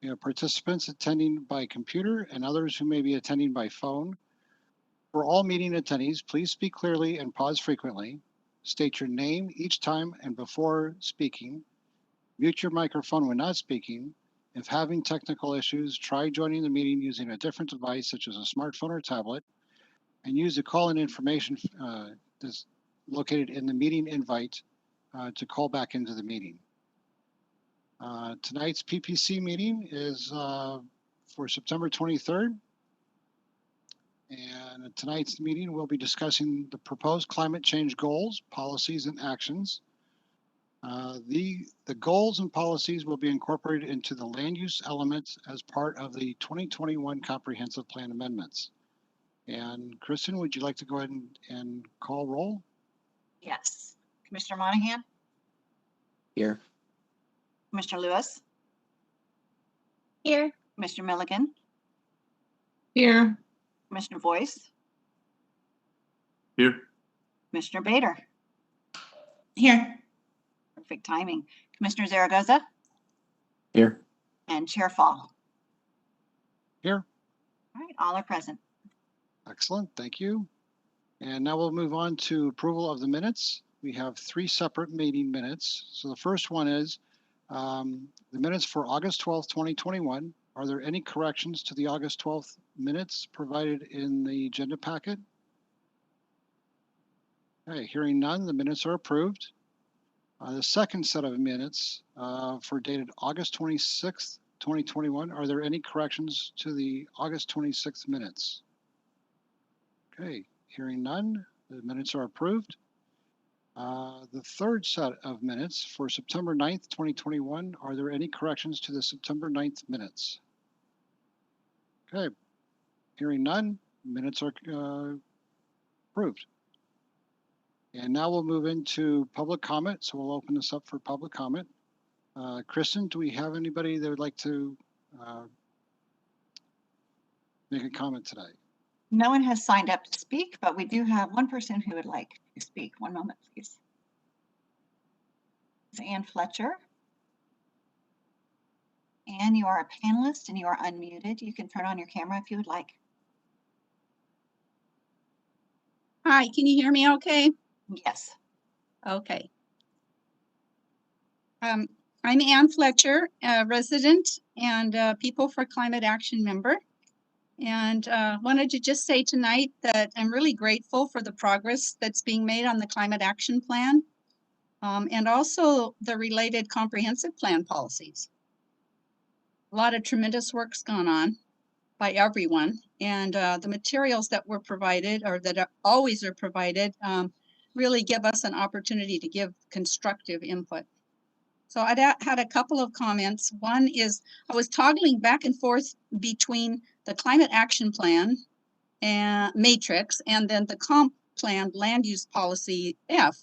We have participants attending by computer and others who may be attending by phone. For all meeting attendees, please speak clearly and pause frequently. State your name each time and before speaking. Mute your microphone when not speaking. If having technical issues, try joining the meeting using a different device such as a smartphone or tablet, and use the call-in information that's located in the meeting invite to call back into the meeting. Tonight's PPC meeting is for September 23rd. And at tonight's meeting, we'll be discussing the proposed climate change goals, policies, and actions. The goals and policies will be incorporated into the land use elements as part of the 2021 Comprehensive Plan amendments. And Kristen, would you like to go ahead and call roll? Yes. Commissioner Monahan? Here. Commissioner Lewis? Here. Commissioner Milligan? Here. Commissioner Boyce? Here. Commissioner Bader? Here. Perfect timing. Commissioner Zaragoza? Here. And Chair Fall? Here. All right, all are present. Excellent, thank you. And now we'll move on to approval of the minutes. We have 3 separate meeting minutes. So the first one is the minutes for August 12th, 2021. Are there any corrections to the August 12th minutes provided in the agenda packet? Okay, hearing none, the minutes are approved. The second set of minutes for dated August 26th, 2021. Are there any corrections to the August 26th minutes? Okay, hearing none, the minutes are approved. The third set of minutes for September 9th, 2021. Are there any corrections to the September 9th minutes? Okay, hearing none, minutes are approved. And now we'll move into public comment. So we'll open this up for public comment. Kristen, do we have anybody that would like to make a comment today? No one has signed up to speak, but we do have one person who would like to speak. One moment, please. It's Ann Fletcher. Ann, you are a panelist and you are unmuted. You can turn on your camera if you would like. Hi, can you hear me okay? Yes. Okay. I'm Ann Fletcher, a resident and People for Climate Action member. And wanted to just say tonight that I'm really grateful for the progress that's being made on the Climate Action Plan and also the related comprehensive plan policies. A lot of tremendous work's gone on by everyone, and the materials that were provided or that always are provided really give us an opportunity to give constructive input. So I had a couple of comments. One is I was toggling back and forth between the Climate Action Plan and matrix and then the comp plan land use policy F.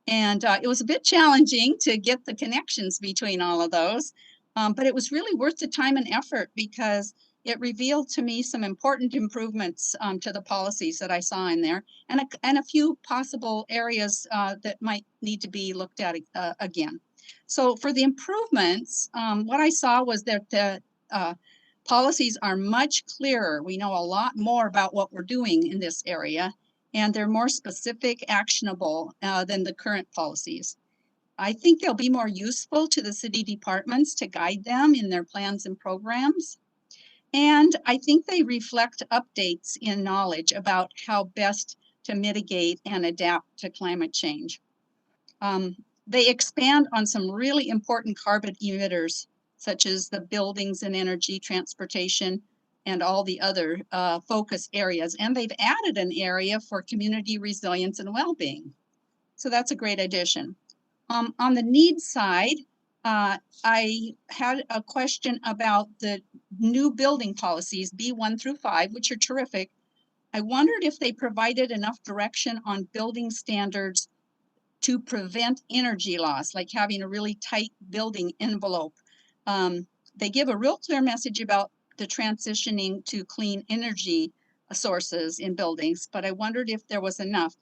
And it was a bit challenging to get the connections between all of those, but it was really worth the time and effort because it revealed to me some important improvements to the policies that I saw in there and a few possible areas that might need to be looked at again. So for the improvements, what I saw was that the policies are much clearer. We know a lot more about what we're doing in this area, and they're more specific, actionable than the current policies. I think they'll be more useful to the city departments to guide them in their plans and programs. And I think they reflect updates in knowledge about how best to mitigate and adapt to climate change. They expand on some really important carbon emitters, such as the buildings and energy, transportation, and all the other focus areas. And they've added an area for community resilience and well-being. So that's a great addition. On the needs side, I had a question about the new building policies, B1 through 5, which are terrific. I wondered if they provided enough direction on building standards to prevent energy loss, like having a really tight building envelope. They give a real clear message about the transitioning to clean energy sources in buildings, but I wondered if there was enough.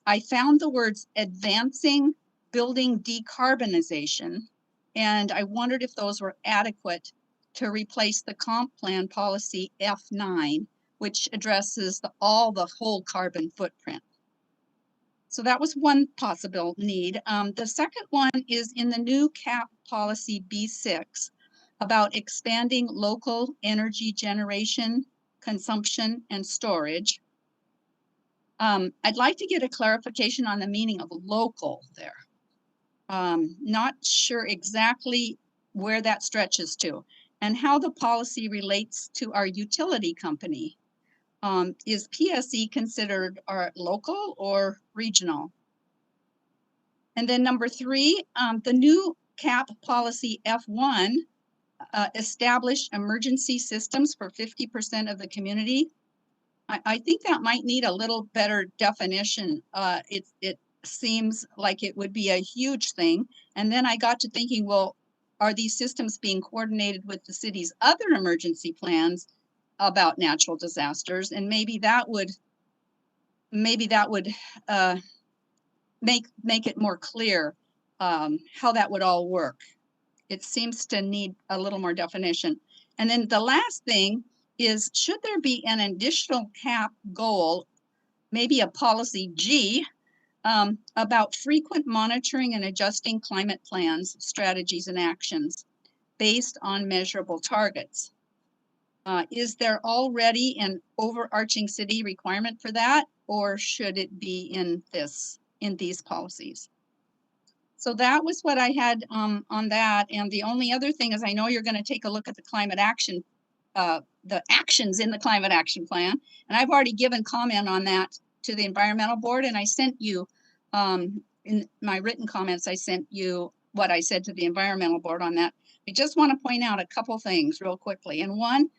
I found the words advancing building decarbonization, and I wondered if those were adequate to replace the comp plan policy F9, which addresses the whole carbon footprint. So that was one possible need. The second one is in the new CAP policy B6 about expanding local energy generation, consumption, and storage. I'd like to get a clarification on the meaning of local there. Not sure exactly where that stretches to and how the policy relates to our utility company. Is PSE considered local or regional? And then number 3, the new CAP policy F1 established emergency systems for 50% of the community. I think that might need a little better definition. It seems like it would be a huge thing. And then I got to thinking, well, are these systems being coordinated with the city's other emergency plans about natural disasters? And maybe that would make it more clear how that would all work. It seems to need a little more definition. And then the last thing is, should there be an additional CAP goal, maybe a policy G, about frequent monitoring and adjusting climate plans, strategies, and actions based on measurable targets? Is there already an overarching city requirement for that, or should it be in these policies? So that was what I had on that. And the only other thing is, I know you're going to take a look at the climate action, the actions in the climate action plan. And I've already given comment on that to the environmental board. And I sent you, in my written comments, I sent you what I said to the environmental board on that. I just want to point out a couple things real quickly. And one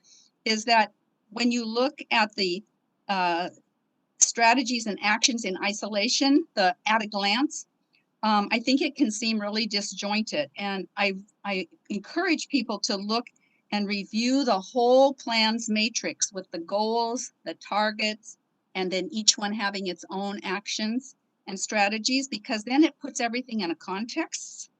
is that when you look at the strategies and actions in isolation, at a glance, I think it can seem really disjointed. And I encourage people to look and review the whole plan's matrix with the goals, the targets, and then each one having its own actions and strategies, because then it puts everything in a context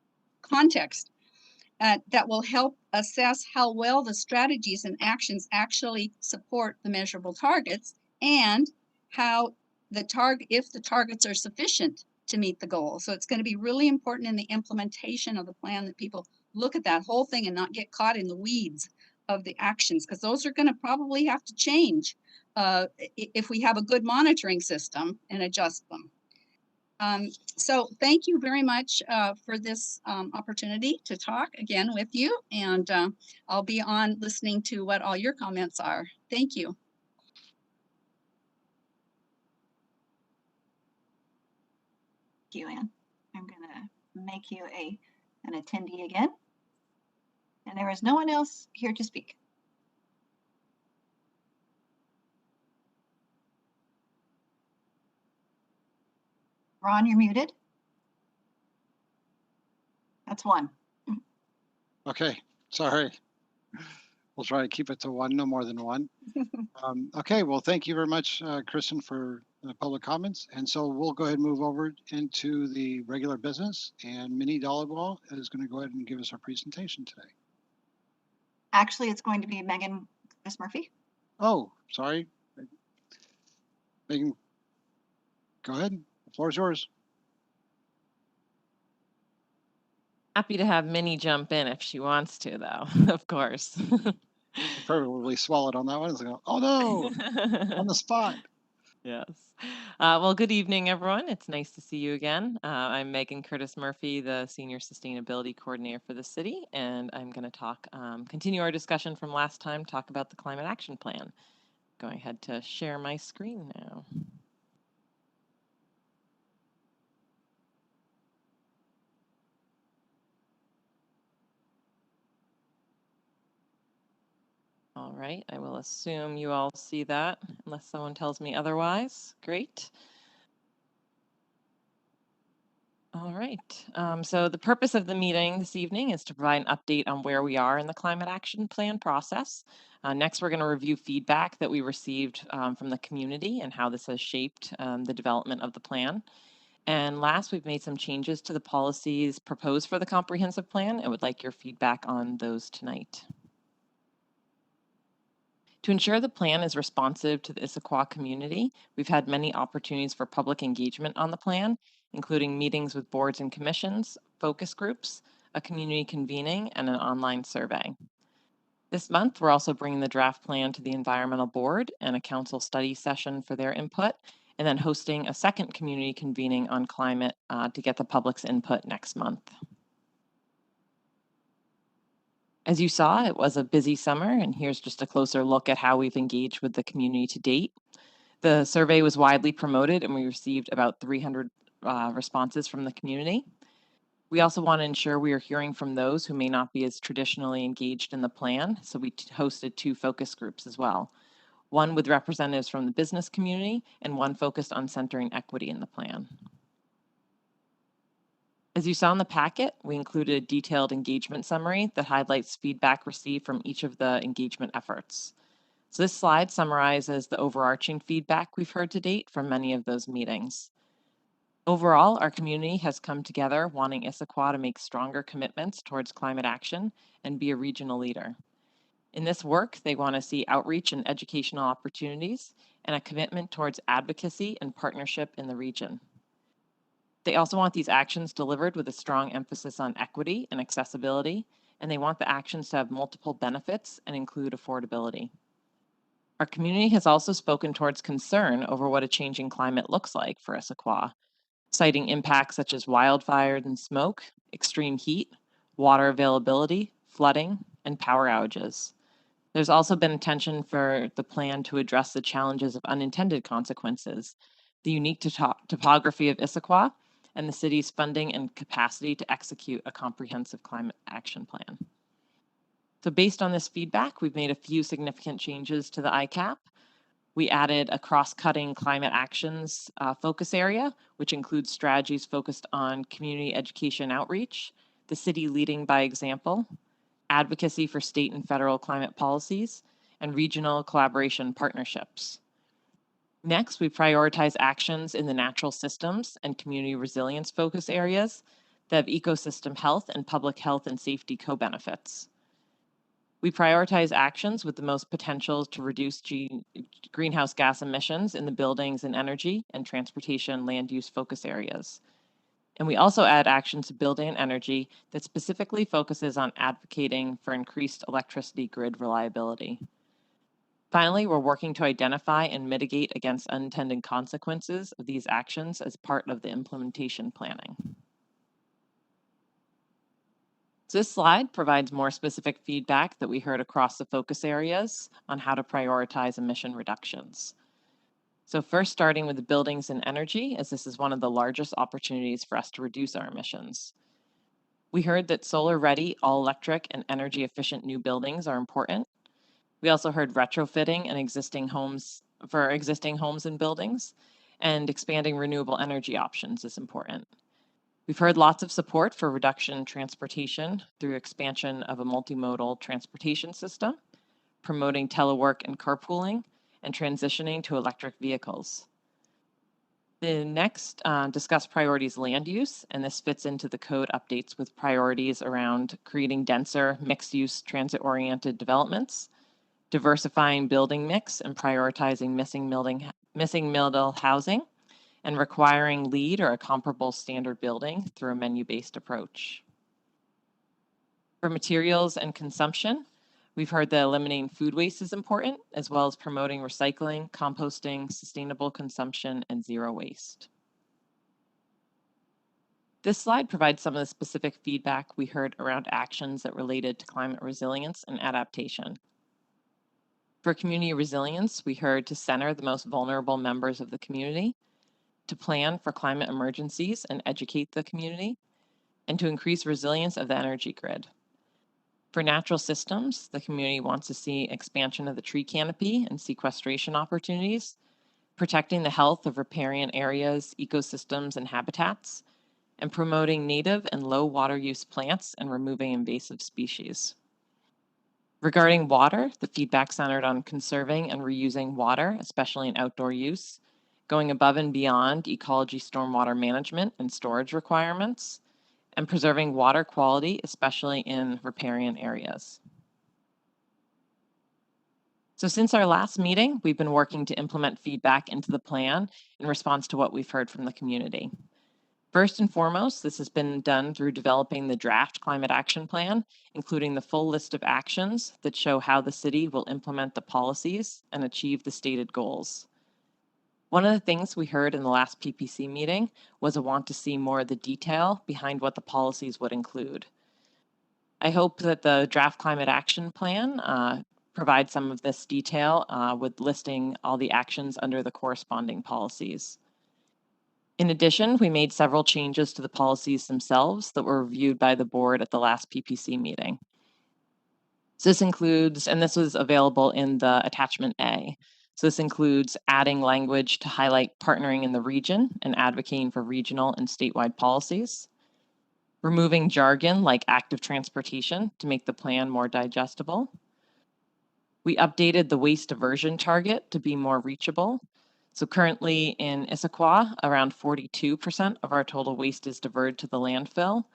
that will help assess how well the strategies and actions actually support the measurable targets, and how if the targets are sufficient to meet the goal. So it's going to be really important in the implementation of the plan that people look at that whole thing and not get caught in the weeds of the actions, because those are going to probably have to change if we have a good monitoring system and adjust them. So thank you very much for this opportunity to talk again with you, and I'll be on listening to what all your comments are. Thank you. Thank you, Ann. I'm going to make you an attendee again. And there is no one else here to speak. Ron, you're muted. That's one. Okay, sorry. We'll try to keep it to one, no more than one. Okay, well, thank you very much, Kristen, for the public comments. And so we'll go ahead and move over into the regular business. And Minnie Dollywall is going to go ahead and give us our presentation today. Actually, it's going to be Megan Murphy. Oh, sorry. Megan, go ahead. The floor is yours. Happy to have Minnie jump in if she wants to, though, of course. Probably swallowed on that one. It's like, oh no, on the spot. Yes. Well, good evening, everyone. It's nice to see you again. I'm Megan Curtis Murphy, the Senior Sustainability Coordinator for the city, and I'm going to continue our discussion from last time, talk about the Climate Action Plan. Going ahead to share my screen now. All right, I will assume you all see that unless someone tells me otherwise. Great. All right, so the purpose of the meeting this evening is to provide an update on where we are in the Climate Action Plan process. Next, we're going to review feedback that we received from the community and how this has shaped the development of the plan. And last, we've made some changes to the policies proposed for the comprehensive plan and would like your feedback on those tonight. To ensure the plan is responsive to the Issaquah community, we've had many opportunities for public engagement on the plan, including meetings with boards and commissions, focus groups, a community convening, and an online survey. This month, we're also bringing the draft plan to the Environmental Board and a council study session for their input, and then hosting a second community convening on climate to get the public's input next month. As you saw, it was a busy summer, and here's just a closer look at how we've engaged with the community to date. The survey was widely promoted, and we received about 300 responses from the community. We also want to ensure we are hearing from those who may not be as traditionally engaged in the plan, so we hosted 2 focus groups as well, one with representatives from the business community and one focused on centering equity in the plan. As you saw in the packet, we included a detailed engagement summary that highlights feedback received from each of the engagement efforts. So this slide summarizes the overarching feedback we've heard to date from many of those meetings. Overall, our community has come together wanting Issaquah to make stronger commitments towards climate action and be a regional leader. In this work, they want to see outreach and educational opportunities and a commitment towards advocacy and partnership in the region. They also want these actions delivered with a strong emphasis on equity and accessibility, and they want the actions to have multiple benefits and include affordability. Our community has also spoken towards concern over what a changing climate looks like for Issaquah, citing impacts such as wildfires and smoke, extreme heat, water availability, flooding, and power outages. There's also been attention for the plan to address the challenges of unintended consequences, the unique topography of Issaquah, and the city's funding and capacity to execute a comprehensive climate action plan. So based on this feedback, we've made a few significant changes to the ICAP. We added a cross-cutting climate actions focus area, which includes strategies focused on community education outreach, the city leading by example, advocacy for state and federal climate policies, and regional collaboration partnerships. Next, we prioritize actions in the natural systems and community resilience focus areas that have ecosystem health and public health and safety co-benefits. We prioritize actions with the most potential to reduce greenhouse gas emissions in the buildings and energy and transportation land use focus areas. And we also add actions to building and energy that specifically focuses on advocating for increased electricity grid reliability. Finally, we're working to identify and mitigate against unintended consequences of these actions as part of the implementation planning. So this slide provides more specific feedback that we heard across the focus areas on how to prioritize emission reductions. So first, starting with the buildings and energy, as this is one of the largest opportunities for us to reduce our emissions. We heard that solar-ready, all-electric, and energy-efficient new buildings are important. We also heard retrofitting and existing homes and buildings, and expanding renewable energy options is important. We've heard lots of support for reduction in transportation through expansion of a multimodal transportation system, promoting telework and carpooling, and transitioning to electric vehicles. The next discuss priorities land use, and this fits into the code updates with priorities around creating denser, mixed-use, transit-oriented developments, diversifying building mix and prioritizing missing middle housing, and requiring LEED or a comparable standard building through a menu-based approach. For materials and consumption, we've heard that eliminating food waste is important, as well as promoting recycling, composting, sustainable consumption, and zero waste. This slide provides some of the specific feedback we heard around actions that related to climate resilience and adaptation. For community resilience, we heard to center the most vulnerable members of the community, to plan for climate emergencies and educate the community, and to increase resilience of the energy grid. For natural systems, the community wants to see expansion of the tree canopy and sequestration opportunities, protecting the health of riparian areas, ecosystems, and habitats, and promoting native and low water use plants and removing invasive species. Regarding water, the feedback centered on conserving and reusing water, especially in outdoor use, going above and beyond ecology stormwater management and storage requirements, and preserving water quality, especially in riparian areas. So since our last meeting, we've been working to implement feedback into the plan in response to what we've heard from the community. First and foremost, this has been done through developing the draft climate action plan, including the full list of actions that show how the city will implement the policies and achieve the stated goals. One of the things we heard in the last PPC meeting was a want to see more of the detail behind what the policies would include. I hope that the draft climate action plan provides some of this detail with listing all the actions under the corresponding policies. In addition, we made several changes to the policies themselves that were reviewed by the board at the last PPC meeting. So this includes, and this was available in the attachment A. So this includes adding language to highlight partnering in the region and advocating for regional and statewide policies, removing jargon like active transportation to make the plan more digestible. We updated the waste diversion target to be more reachable. So currently in Issaquah, around 42% of our total waste is diverted to the landfill.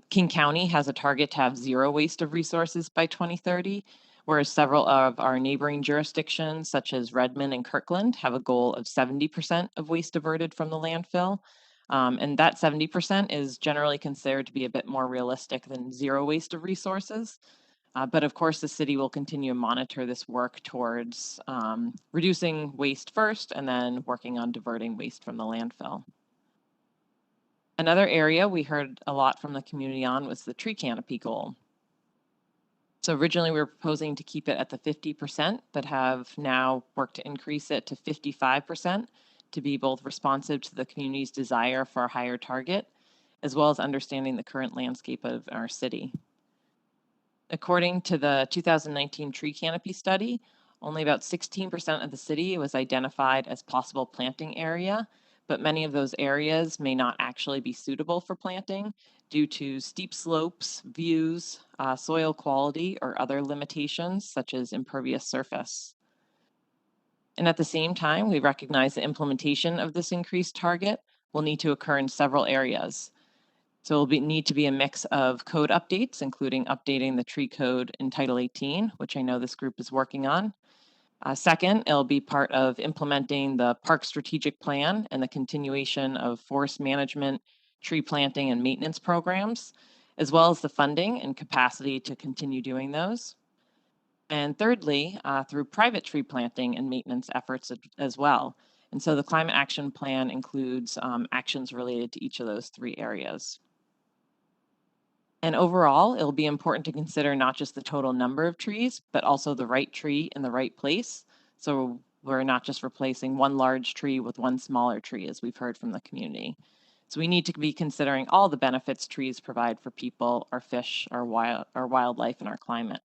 King County has a target to have zero waste of resources by 2030, whereas several of our neighboring jurisdictions, such as Redmond and Kirkland, have a goal of 70% of waste diverted from the landfill. And that 70% is generally considered to be a bit more realistic than zero waste of resources. But of course, the city will continue to monitor this work towards reducing waste first and then working on diverting waste from the landfill. Another area we heard a lot from the community on was the tree canopy goal. So originally we were proposing to keep it at the 50%, but have now worked to increase it to 55% to be both responsive to the community's desire for a higher target, as well as understanding the current landscape of our city. According to the 2019 tree canopy study, only about 16% of the city was identified as possible planting area, but many of those areas may not actually be suitable for planting due to steep slopes, views, soil quality, or other limitations such as impervious surface. And at the same time, we recognize the implementation of this increased target will need to occur in several areas. So it'll need to be a mix of code updates, including updating the tree code in Title 18, which I know this group is working on. Second, it'll be part of implementing the park strategic plan and the continuation of forest management, tree planting, and maintenance programs, as well as the funding and capacity to continue doing those. And thirdly, through private tree planting and maintenance efforts as well. And so the climate action plan includes actions related to each of those three areas. And overall, it'll be important to consider not just the total number of trees, but also the right tree in the right place. So we're not just replacing one large tree with one smaller tree, as we've heard from the community. So we need to be considering all the benefits trees provide for people, our fish, our wildlife, and our climate.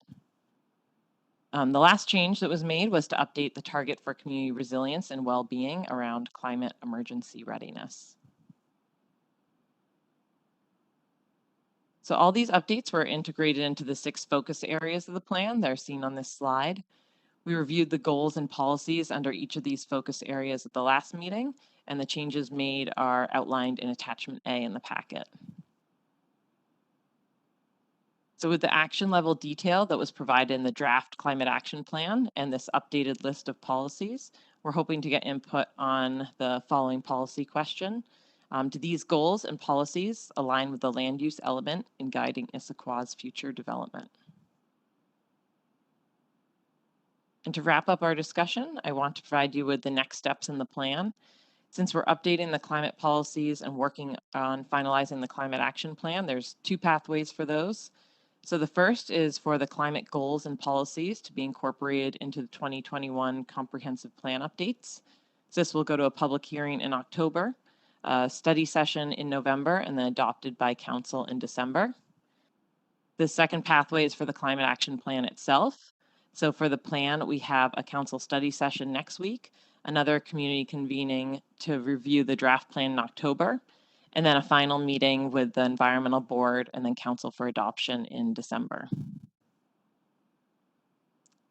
The last change that was made was to update the target for community resilience and well-being around climate emergency readiness. So all these updates were integrated into the 6 focus areas of the plan. They're seen on this slide. We reviewed the goals and policies under each of these focus areas at the last meeting, and the changes made are outlined in attachment A in the packet. So with the action level detail that was provided in the draft climate action plan and this updated list of policies, we're hoping to get input on the following policy question. Do these goals and policies align with the land use element in guiding Issaquah's future development? And to wrap up our discussion, I want to provide you with the next steps in the plan. Since we're updating the climate policies and working on finalizing the climate action plan, there's 2 pathways for those. So the first is for the climate goals and policies to be incorporated into the 2021 comprehensive plan updates. So this will go to a public hearing in October, a study session in November, and then adopted by council in December. The second pathway is for the climate action plan itself. So for the plan, we have a council study session next week, another community convening to review the draft plan in October, and then a final meeting with the environmental board and then council for adoption in December.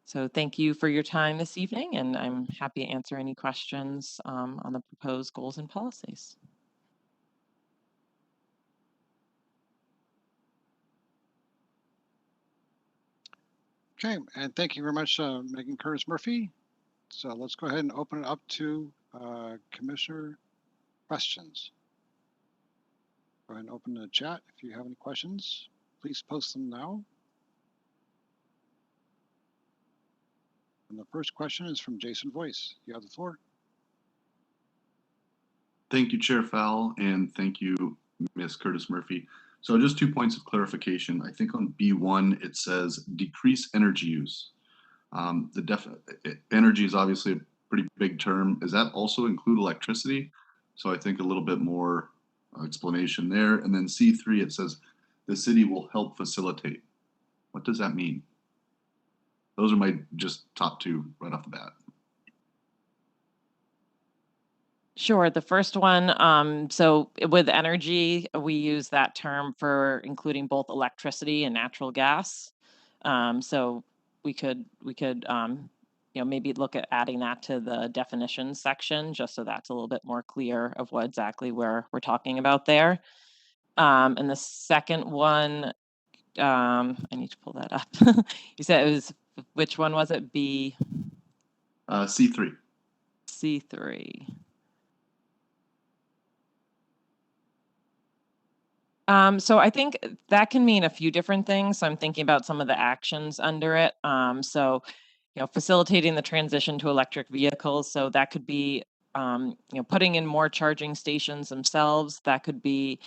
So thank you for your time this evening, and I'm happy to answer any questions on the proposed goals and policies. Okay, and thank you very much, Megan Curtis Murphy. So let's go ahead and open it up to Commissioner questions. Go ahead and open the chat. If you have any questions, please post them now. And the first question is from Jason Voice. You have the floor. Thank you, Chair Fowl, and thank you, Ms. Curtis Murphy. So just 2 points of clarification. I think on B1, it says decrease energy use. Energy is obviously a pretty big term. Does that also include electricity? So I think a little bit more explanation there. And then C3, it says the city will help facilitate. What does that mean? Those are my just top 2 right off the bat. Sure. The first one, so with energy, we use that term for including both electricity and natural gas. So we could maybe look at adding that to the definitions section, just so that's a little bit more clear of what exactly where we're talking about there. And the second one, I need to pull that up. You said it was, which one was it? B? C3. C3. So I think that can mean a few different things. So I'm thinking about some of the actions under it. So, facilitating the transition to electric vehicles. So that could be, putting in more charging stations themselves. That could be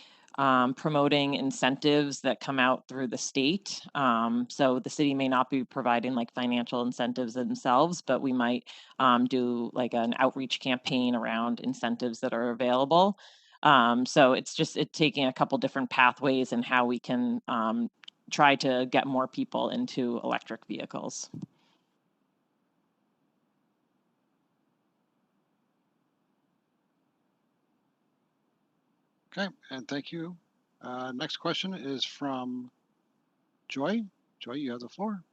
promoting incentives that come out through the state. So the city may not be providing like financial incentives themselves, but we might do like an outreach campaign around incentives that are available. So it's just taking a couple different pathways and how we can try to get more people into electric vehicles. Okay, and thank you. Next question is from Joy. Joy, you have the floor.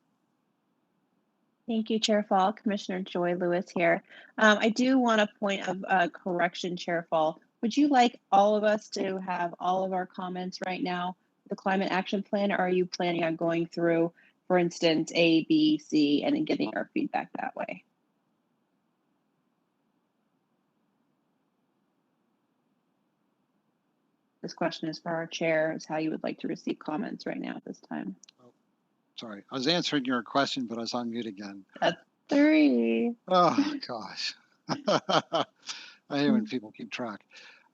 Thank you, Chair Fall. Commissioner Joy Lewis here. I do want a point of correction, Chair Fall. Would you like all of us to have all of our comments right now, the climate action plan, or are you planning on going through, for instance, A, B, C, and then getting our feedback that way? This question is for our chair, is how you would like to receive comments right now at this time. Oh, sorry, I was answering your question, but I was on mute again. That's 3. Oh, gosh. I hate when people keep track.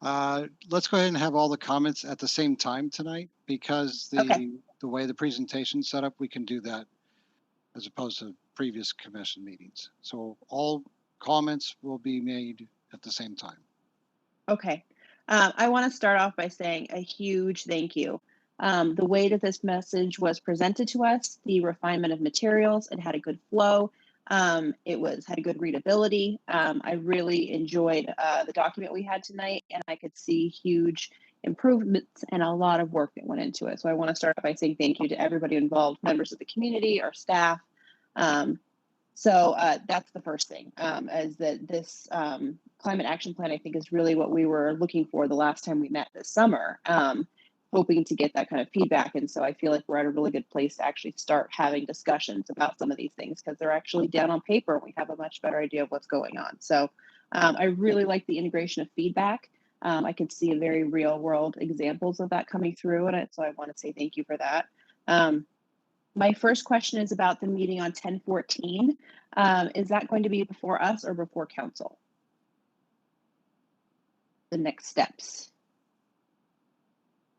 Let's go ahead and have all the comments at the same time tonight, because the way the presentation's set up, we can do that as opposed to previous commission meetings. So all comments will be made at the same time. Okay. I want to start off by saying a huge thank you. The way that this message was presented to us, the refinement of materials, it had a good flow. It had a good readability. I really enjoyed the document we had tonight, and I could see huge improvements and a lot of work that went into it. So I want to start off by saying thank you to everybody involved, members of the community, our staff. So that's the first thing, is that this climate action plan, I think, is really what we were looking for the last time we met this summer, hoping to get that kind of feedback. And so I feel like we're at a really good place to actually start having discussions about some of these things, because they're actually down on paper and we have a much better idea of what's going on. So I really like the integration of feedback. I could see a very real world examples of that coming through in it. So I want to say thank you for that. My first question is about the meeting on 10/14. Is that going to be before us or before council? The next steps.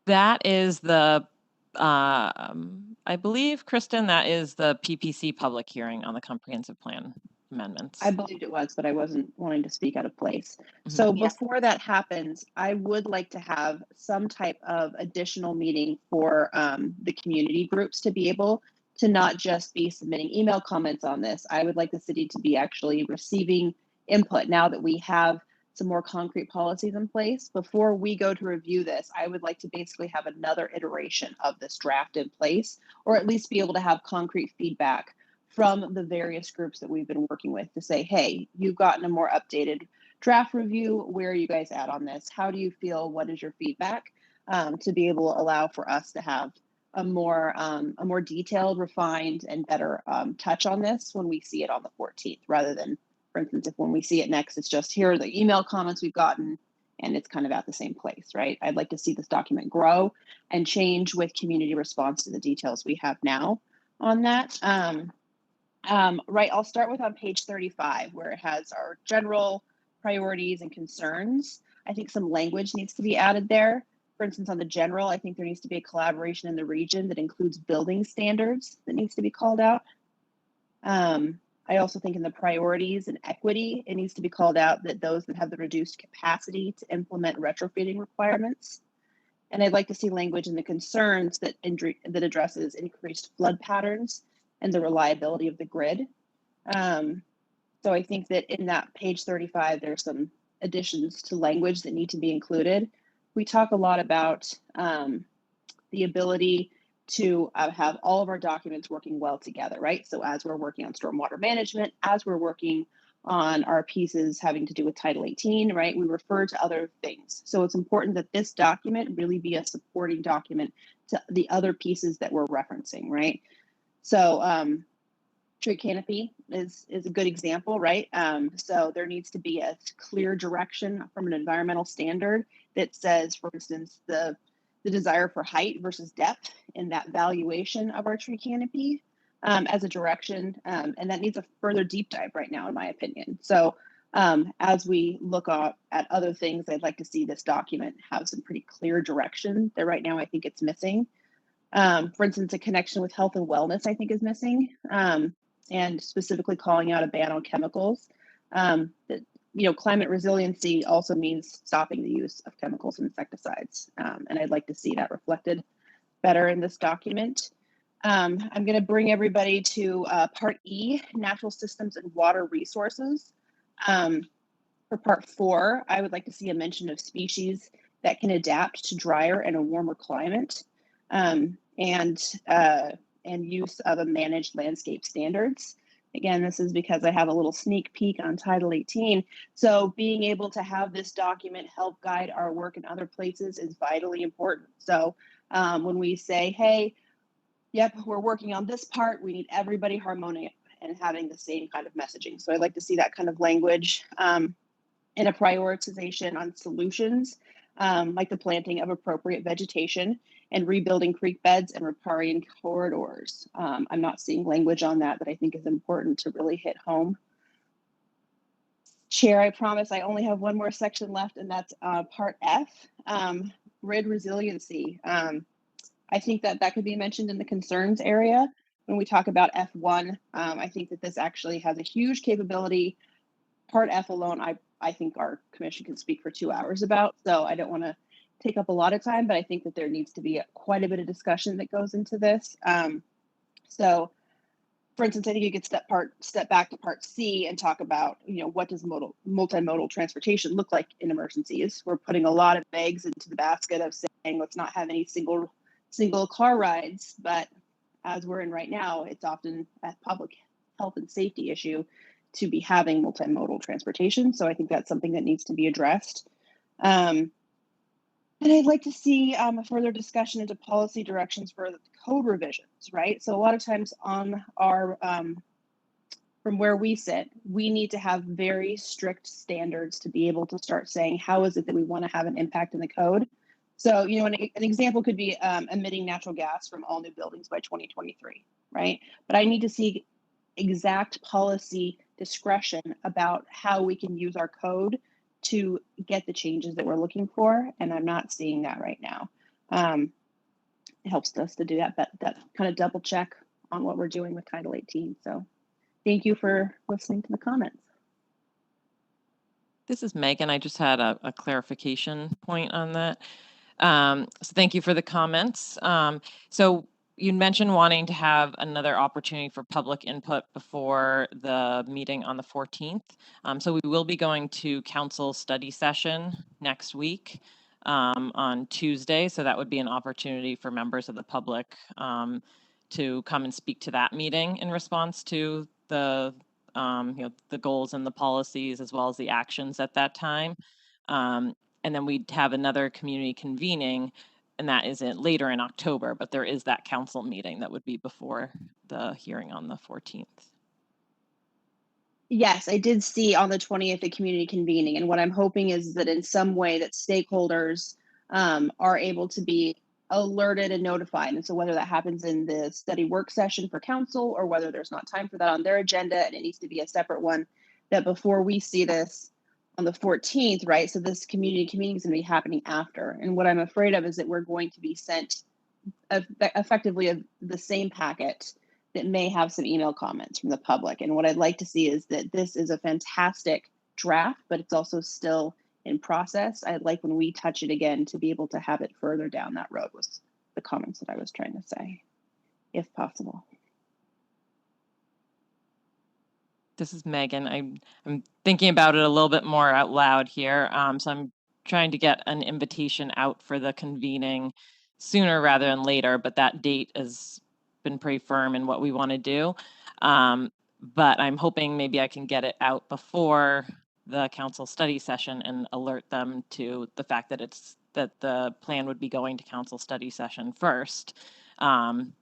That is the, I believe, Kristen, that is the PPC public hearing on the comprehensive plan amendments. I believed it was, but I wasn't wanting to speak out of place. So before that happens, I would like to have some type of additional meeting for the community groups to be able to not just be submitting email comments on this. I would like the city to be actually receiving input now that we have some more concrete policies in place. Before we go to review this, I would like to basically have another iteration of this draft in place, or at least be able to have concrete feedback from the various groups that we've been working with to say, hey, you've gotten a more updated draft review. Where are you guys at on this? How do you feel? What is your feedback? To be able to allow for us to have a more detailed, refined, and better touch on this when we see it on the 14th, rather than, for instance, if when we see it next, it's just here are the email comments we've gotten, and it's kind of at the same place, right? I'd like to see this document grow and change with community response to the details we have now on that. Right, I'll start with on page 35, where it has our general priorities and concerns. I think some language needs to be added there. For instance, on the general, I think there needs to be a collaboration in the region that includes building standards that needs to be called out. I also think in the priorities and equity, it needs to be called out that those that have the reduced capacity to implement retrofitting requirements. And I'd like to see language in the concerns that addresses increased flood patterns and the reliability of the grid. So I think that in that page 35, there's some additions to language that need to be included. We talk a lot about the ability to have all of our documents working well together, right? So as we're working on stormwater management, as we're working on our pieces having to do with Title 18, right, we refer to other things. So it's important that this document really be a supporting document to the other pieces that we're referencing, right? So tree canopy is a good example, right? So there needs to be a clear direction from an environmental standard that says, for instance, the desire for height versus depth in that valuation of our tree canopy as a direction. And that needs a further deep dive right now, in my opinion. So as we look at other things, I'd like to see this document have some pretty clear direction that right now I think it's missing. For instance, a connection with health and wellness, I think, is missing. And specifically calling out a ban on chemicals. Climate resiliency also means stopping the use of chemicals and insecticides. And I'd like to see that reflected better in this document. I'm going to bring everybody to Part E, Natural Systems and Water Resources. For Part 4, I would like to see a mention of species that can adapt to drier and a warmer climate, and use of a managed landscape standards. Again, this is because I have a little sneak peek on Title 18. So being able to have this document help guide our work in other places is vitally important. So when we say, hey, yep, we're working on this part, we need everybody harmonious and having the same kind of messaging. So I'd like to see that kind of language in a prioritization on solutions, like the planting of appropriate vegetation and rebuilding creek beds and riparian corridors. I'm not seeing language on that I think is important to really hit home. Chair, I promise I only have one more section left, and that's Part F, grid resiliency. I think that could be mentioned in the concerns area. When we talk about F1, I think that this actually has a huge capability. Part F alone, I think our commission can speak for 2 hours about, so I don't want to take up a lot of time, but I think that there needs to be quite a bit of discussion that goes into this. So, for instance, I think you could step back to Part C and talk about, what does multimodal transportation look like in emergencies? We're putting a lot of eggs into the basket of saying let's not have any single car rides, but as we're in right now, it's often a public health and safety issue to be having multimodal transportation. So I think that's something that needs to be addressed. And I'd like to see a further discussion into policy directions for the code revisions, right? So a lot of times on our, from where we sit, we need to have very strict standards to be able to start saying, how is it that we want to have an impact in the code? So, an example could be emitting natural gas from all new buildings by 2023, right? But I need to see exact policy discretion about how we can use our code to get the changes that we're looking for, and I'm not seeing that right now. It helps us to do that kind of double check on what we're doing with Title 18. So thank you for listening to the comments. This is Megan. I just had a clarification point on that. So thank you for the comments. So you mentioned wanting to have another opportunity for public input before the meeting on the 14th. So we will be going to council study session next week on Tuesday. So that would be an opportunity for members of the public to come and speak to that meeting in response to the the goals and the policies as well as the actions at that time. And then we'd have another community convening and that is later in October, but there is that council meeting that would be before the hearing on the 14th. Yes, I did see on the 20th the community convening, and what I'm hoping is that in some way that stakeholders are able to be alerted and notified. And so whether that happens in the study work session for council or whether there's not time for that on their agenda and it needs to be a separate one, that before we see this on the 14th, right? So this community convening is going to be happening after. And what I'm afraid of is that we're going to be sent effectively the same packet that may have some email comments from the public. And what I'd like to see is that this is a fantastic draft, but it's also still in process. I'd like when we touch it again to be able to have it further down that road was the comments that I was trying to say, if possible. This is Megan. I'm thinking about it a little bit more out loud here. So I'm trying to get an invitation out for the convening sooner rather than later, but that date has been pretty firm in what we want to do. But I'm hoping maybe I can get it out before the council study session and alert them to the fact that the plan would be going to council study session first. And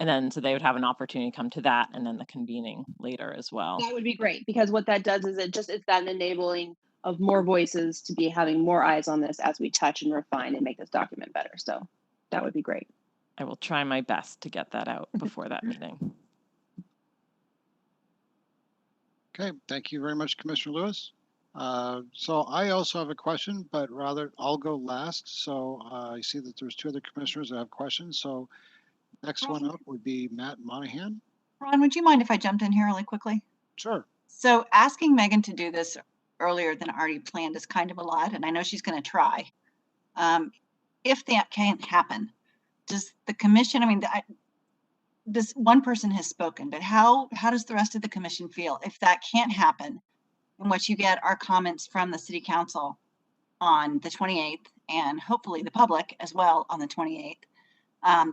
then so they would have an opportunity to come to that and then the convening later as well. That would be great, because what that does is it's that enabling of more voices to be having more eyes on this as we touch and refine and make this document better. So that would be great. I will try my best to get that out before that meeting. Okay, thank you very much, Commissioner Lewis. So I also have a question, but rather I'll go last. So I see that there's two other commissioners that have questions. So next one up would be Matt Monahan. Ron, would you mind if I jumped in here really quickly? Sure. So asking Megan to do this earlier than already planned is kind of a lot, and I know she's going to try. If that can't happen, does the commission, I mean, this one person has spoken, but how does the rest of the commission feel if that can't happen, in which you get our comments from the city council on the 28th and hopefully the public as well on the 28th?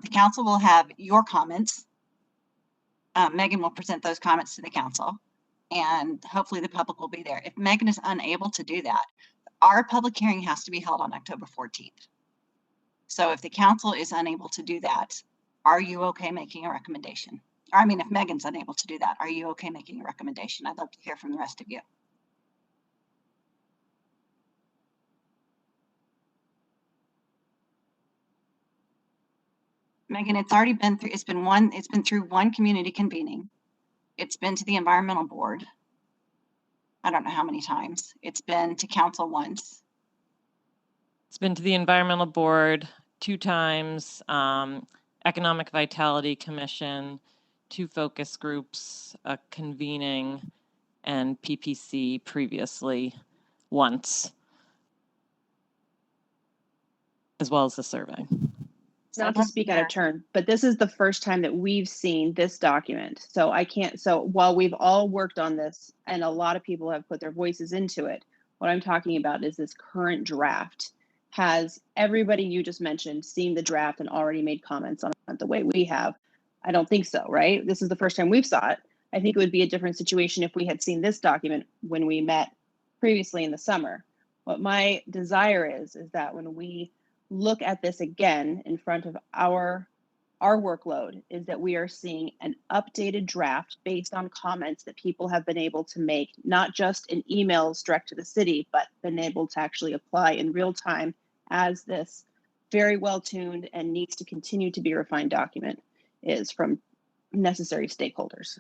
The council will have your comments. Megan will present those comments to the council, and hopefully the public will be there. If Megan is unable to do that, our public hearing has to be held on October 14th. So if the council is unable to do that, are you okay making a recommendation? Or I mean, if Megan's unable to do that, are you okay making a recommendation? I'd love to hear from the rest of you. Megan, it's already been through, it's been through one community convening. It's been to the environmental board. I don't know how many times. It's been to council once. It's been to the environmental board 2 times, Economic Vitality Commission, 2 focus groups, a convening, and PPC previously once, as well as the survey. Not to speak out of turn, but this is the first time that we've seen this document. So I can't, so while we've all worked on this and a lot of people have put their voices into it, what I'm talking about is this current draft. Has everybody you just mentioned seen the draft and already made comments on it the way we have? I don't think so, right? This is the first time we've saw it. I think it would be a different situation if we had seen this document when we met previously in the summer. What my desire is that when we look at this again in front of our workload, is that we are seeing an updated draft based on comments that people have been able to make, not just in emails direct to the city, but been able to actually apply in real time as this very well tuned and needs to continue to be refined document is from necessary stakeholders.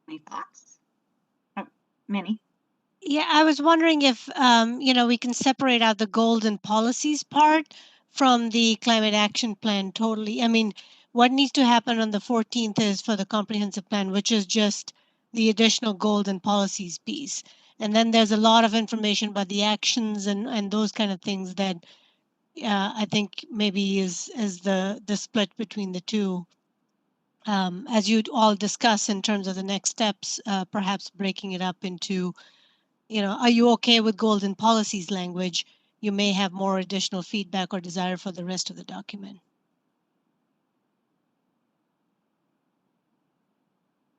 Any thoughts? Oh, Minnie? Yeah, I was wondering if, we can separate out the goals and policies part from the climate action plan totally. I mean, what needs to happen on the 14th is for the comprehensive plan, which is just the additional goals and policies piece. And then there's a lot of information about the actions and those kind of things that I think maybe is the split between the two. As you'd all discuss in terms of the next steps, perhaps breaking it up into, are you okay with goals and policies language? You may have more additional feedback or desire for the rest of the document.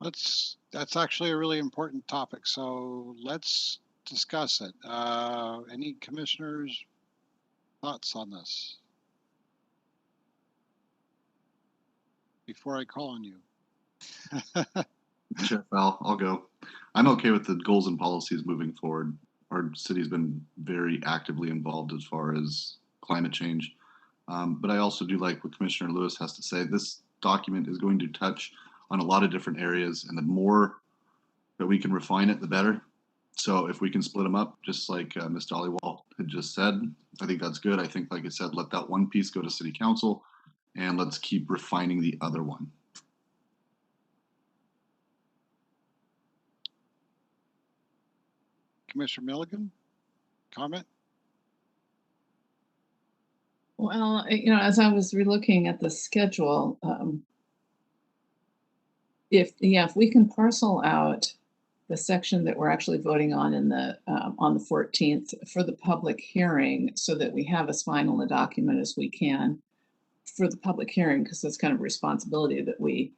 That's actually a really important topic. So let's discuss it. Any commissioners' thoughts on this before I call on you? Jeff, I'll go. I'm okay with the goals and policies moving forward. Our city's been very actively involved as far as climate change. But I also do like what Commissioner Lewis has to say. This document is going to touch on a lot of different areas, and the more that we can refine it, the better. So if we can split them up, just like Ms. Dollywall had just said, I think that's good. I think, like I said, let that one piece go to City Council, and let's keep refining the other one. Commissioner Milligan, comment? Well, as I was relooking at the schedule, if we can parcel out the section that we're actually voting on on the 14th for the public hearing, so that we have as final a document as we can for the public hearing, because that's kind of a responsibility that we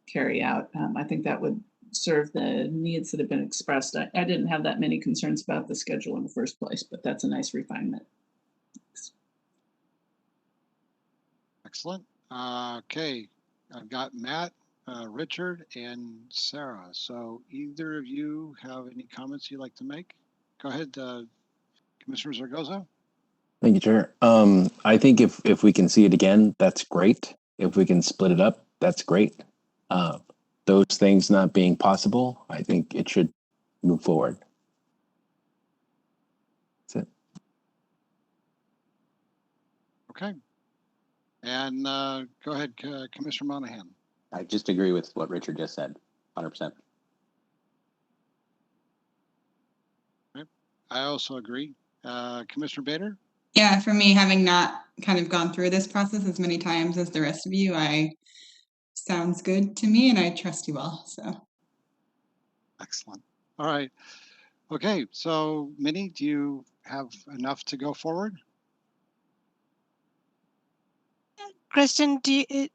carry out. I think that would serve the needs that have been expressed. I didn't have that many concerns about the schedule in the first place, but that's a nice refinement. Excellent. Okay, I've got Matt, Richard, and Sarah. So either of you have any comments you'd like to make? Go ahead, Commissioner Zaragoza. Thank you, Chair. I think if we can see it again, that's great. If we can split it up, that's great. Those things not being possible, I think it should move forward. That's it. Okay. And go ahead, Commissioner Monahan. I just agree with what Richard just said, 100%. Okay. I also agree. Commissioner Bader? Yeah, for me, having not kind of gone through this process as many times as the rest of you, sounds good to me, and I trust you all. So Excellent. All right. Okay. So, Minnie, do you have enough to go forward? Kristen, do you,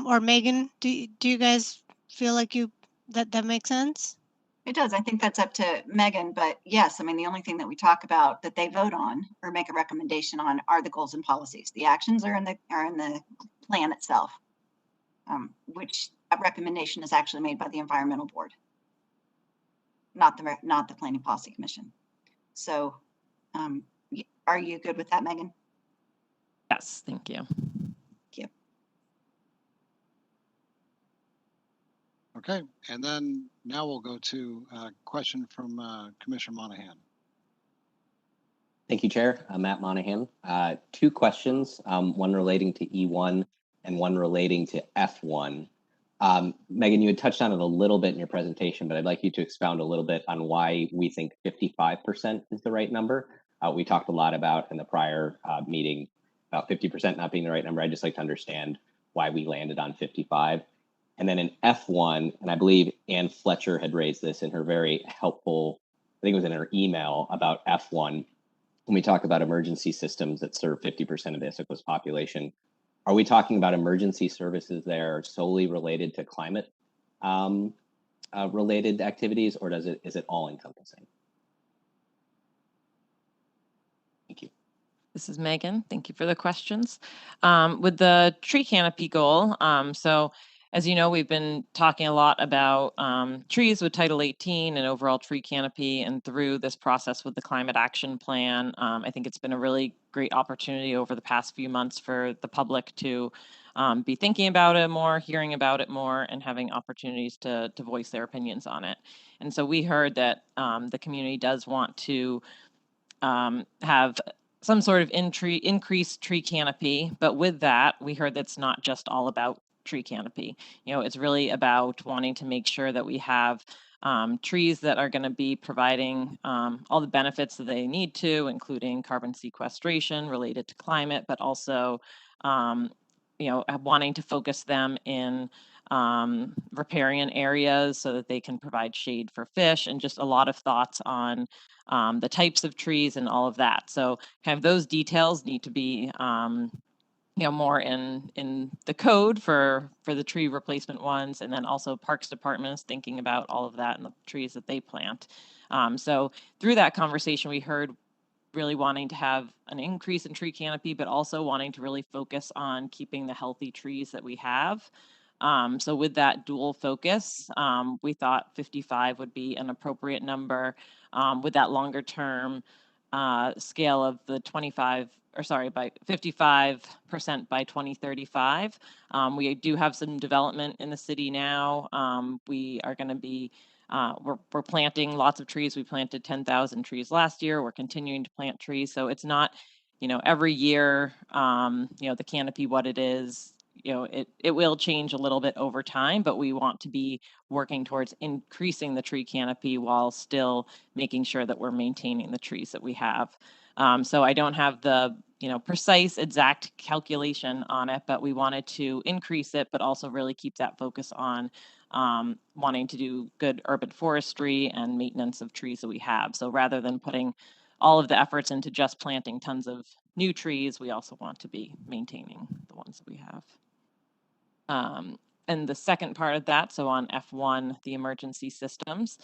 or Megan, do you guys feel like that makes sense? It does. I think that's up to Megan, but yes, I mean, the only thing that we talk about that they vote on or make a recommendation on are the goals and policies. The actions are in the plan itself, which a recommendation is actually made by the Environmental Board, not the Planning Policy Commission. So, are you good with that, Megan? Yes, thank you. Okay, and then now we'll go to a question from Commissioner Monahan. Thank you, Chair. Matt Monahan. 2 questions, one relating to E1 and one relating to F1. Megan, you had touched on it a little bit in your presentation, but I'd like you to expound a little bit on why we think 55% is the right number. We talked a lot about in the prior meeting about 50% not being the right number. I'd just like to understand why we landed on 55. And then in F1, and I believe Ann Fletcher had raised this in her very helpful, I think it was in her email about F1, when we talk about emergency systems that serve 50% of the Issaquah's population. Are we talking about emergency services there solely related to climate related activities, or is it all encompassing? Thank you. This is Megan. Thank you for the questions. With the tree canopy goal, so as you know, we've been talking a lot about trees with Title 18 and overall tree canopy, and through this process with the Climate Action Plan, I think it's been a really great opportunity over the past few months for the public to be thinking about it more, hearing about it more, and having opportunities to voice their opinions on it. And so we heard that the community does want to have some sort of increased tree canopy, but with that, we heard that's not just all about tree canopy. It's really about wanting to make sure that we have trees that are going to be providing all the benefits that they need to, including carbon sequestration related to climate, but also, wanting to focus them in riparian areas so that they can provide shade for fish, and just a lot of thoughts on the types of trees and all of that. So kind of those details need to be more in the code for the tree replacement ones, and then also Parks Department is thinking about all of that and the trees that they plant. So through that conversation, we heard really wanting to have an increase in tree canopy, but also wanting to really focus on keeping the healthy trees that we have. So with that dual focus, we thought 55 would be an appropriate number with that longer term scale of the 25, or sorry, by 55% by 2035. We do have some development in the city now. We are going to be we're planting lots of trees. We planted 10,000 trees last year. We're continuing to plant trees. So it's not, every year, the canopy, what it is, it will change a little bit over time, but we want to be working towards increasing the tree canopy while still making sure that we're maintaining the trees that we have. So I don't have the, precise exact calculation on it, but we wanted to increase it, but also really keep that focus on wanting to do good urban forestry and maintenance of trees that we have. So rather than putting all of the efforts into just planting tons of new trees, we also want to be maintaining the ones that we have. And the second part of that, so on F1, the emergency systems.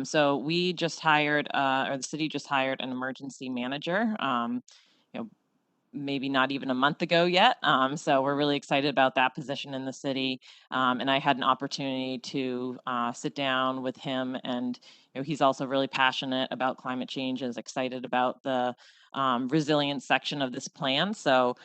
So we just hired, or the city just hired an emergency manager. Maybe not even a month ago yet. So we're really excited about that position in the city. And I had an opportunity to sit down with him, and he's also really passionate about climate change and is excited about the resilience section of this plan. So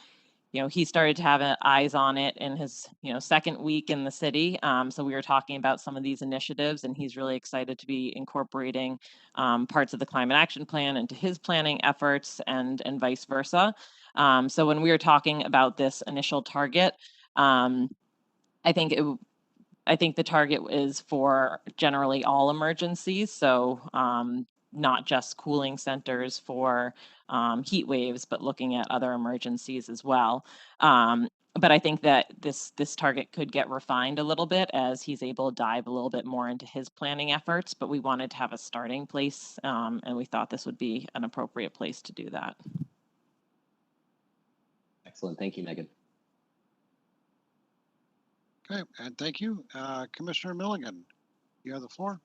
he started to have eyes on it in his, second week in the city. So we were talking about some of these initiatives, and he's really excited to be incorporating parts of the climate action plan into his planning efforts and vice versa. So when we were talking about this initial target, I think the target is for generally all emergencies. So not just cooling centers for heat waves, but looking at other emergencies as well. But I think that this target could get refined a little bit as he's able to dive a little bit more into his planning efforts. But we wanted to have a starting place, and we thought this would be an appropriate place to do that. Excellent. Thank you, Megan. Okay, and thank you. Commissioner Milligan, you have the floor.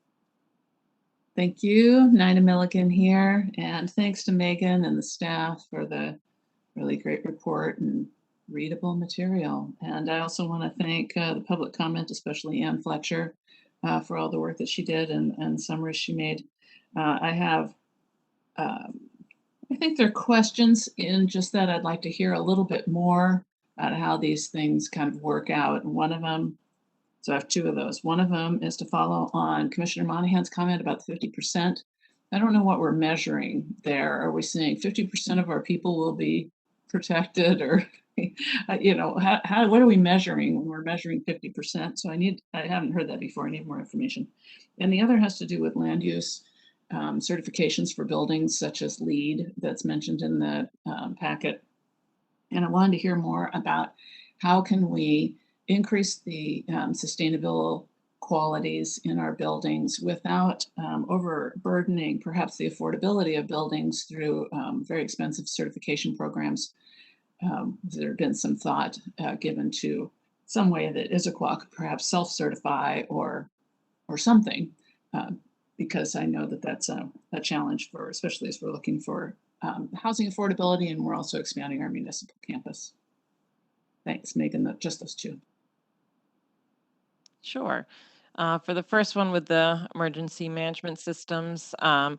Thank you. Nina Milligan here. And thanks to Megan and the staff for the really great report and readable material. And I also want to thank the public comment, especially Ann Fletcher, for all the work that she did and summaries she made. I think there are questions in just that I'd like to hear a little bit more about how these things kind of work out. And one of them, so I have two of those. One of them is to follow on Commissioner Monahan's comment about the 50%. I don't know what we're measuring there. Are we saying 50% of our people will be protected, or what are we measuring when we're measuring 50%? So I haven't heard that before. I need more information. And the other has to do with land use certifications for buildings such as LEED that's mentioned in the packet. And I wanted to hear more about how can we increase the sustainable qualities in our buildings without overburdening perhaps the affordability of buildings through very expensive certification programs. There have been some thought given to some way that Issaquah could perhaps self-certify or something, because I know that that's a challenge for, especially as we're looking for housing affordability, and we're also expanding our municipal campus. Thanks, Megan. Just those two. Sure. For the first one with the emergency management systems, I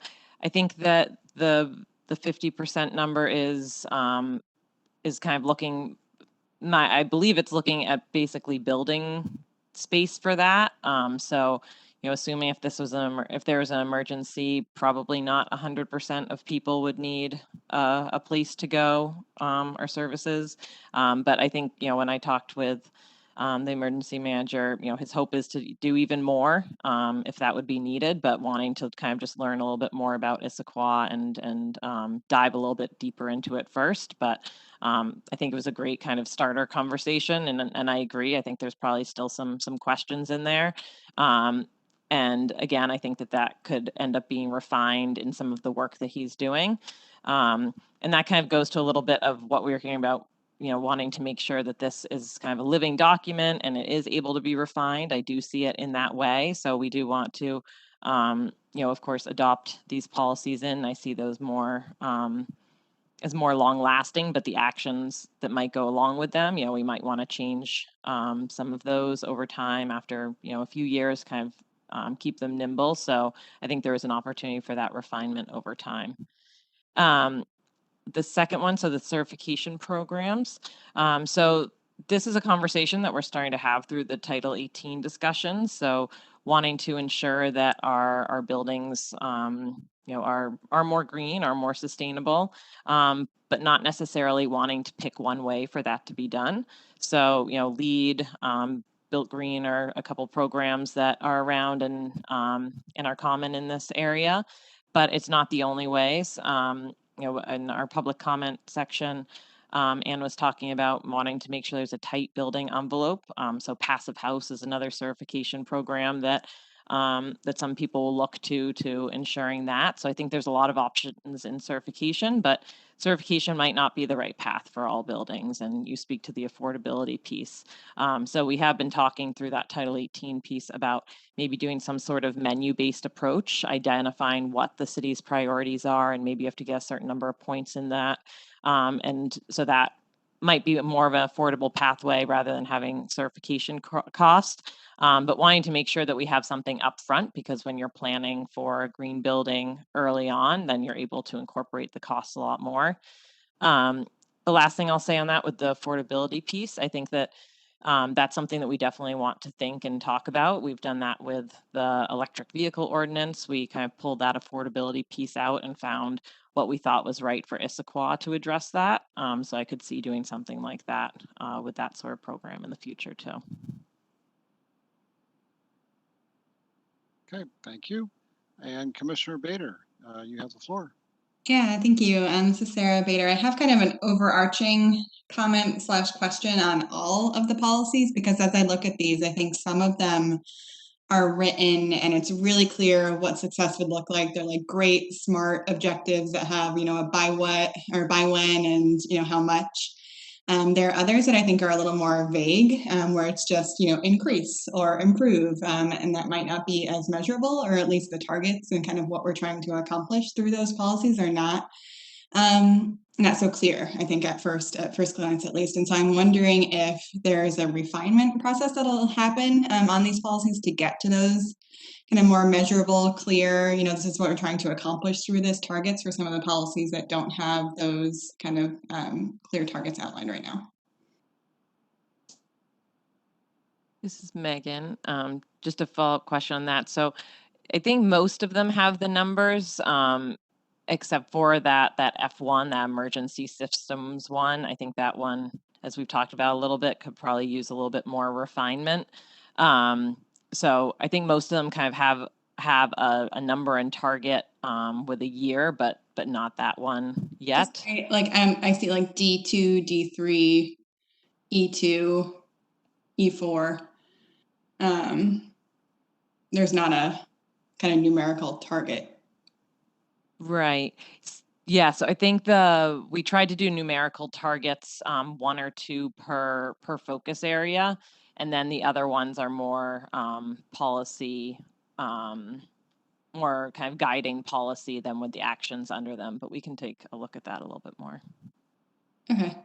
think that the 50% number is kind of looking. I believe it's looking at basically building space for that. So, assuming if there was an emergency, probably not 100% of people would need a place to go or services. But I think, when I talked with the emergency manager, his hope is to do even more if that would be needed, but wanting to kind of just learn a little bit more about Issaquah and dive a little bit deeper into it first. But I think it was a great kind of starter conversation, and I agree. I think there's probably still some questions in there. And again, I think that could end up being refined in some of the work that he's doing. And that kind of goes to a little bit of what we were hearing about wanting to make sure that this is kind of a living document and it is able to be refined. I do see it in that way. So we do want to, of course, adopt these policies in. I see those more as more long lasting, but the actions that might go along with them, we might want to change some of those over time after, a few years, kind of keep them nimble. So I think there is an opportunity for that refinement over time. The second one, so the certification programs. So this is a conversation that we're starting to have through the Title 18 discussions. So wanting to ensure that our buildings, are more green, are more sustainable, but not necessarily wanting to pick one way for that to be done. So, LEED, Built Green are a couple programs that are around and are common in this area, but it's not the only ways. In our public comment section, Anne was talking about wanting to make sure there's a tight building envelope. So Passive House is another certification program that some people will look to ensuring that. So I think there's a lot of options in certification, but certification might not be the right path for all buildings. And you speak to the affordability piece. So we have been talking through that Title 18 piece about maybe doing some sort of menu-based approach, identifying what the city's priorities are, and maybe you have to get a certain number of points in that. And so that might be more of an affordable pathway rather than having certification cost. But wanting to make sure that we have something up front, because when you're planning for a green building early on, then you're able to incorporate the costs a lot more. The last thing I'll say on that with the affordability piece, I think that that's something that we definitely want to think and talk about. We've done that with the electric vehicle ordinance. We kind of pulled that affordability piece out and found what we thought was right for Issaquah to address that. So I could see doing something like that with that sort of program in the future too. Okay, thank you. And Commissioner Bader, you have the floor. Yeah, thank you. This is Sarah Bader. I have kind of an overarching comment / question on all of the policies, because as I look at these, I think some of them are written and it's really clear what success would look like. They're like great, smart objectives that have, a by what or by when and, how much. There are others that I think are a little more vague, where it's just, increase or improve, and that might not be as measurable, or at least the targets and kind of what we're trying to accomplish through those policies are not so clear, I think, at first glance, at least. And so I'm wondering if there's a refinement process that'll happen on these policies to get to those kind of more measurable, clear, this is what we're trying to accomplish through this targets for some of the policies that don't have those kind of clear targets outlined right now. This is Megan. Just a follow-up question on that. So I think most of them have the numbers, except for that F1, that emergency systems one. I think that one, as we've talked about a little bit, could probably use a little bit more refinement. So I think most of them kind of have a number and target with a year, but not that one yet. I see like D2, D3, E2, E4. There's not a kind of numerical target. Right. Yeah. So I think we tried to do numerical targets, 1 or 2 per focus area, and then the other ones are more policy, more kind of guiding policy than with the actions under them. But we can take a look at that a little bit more. Okay.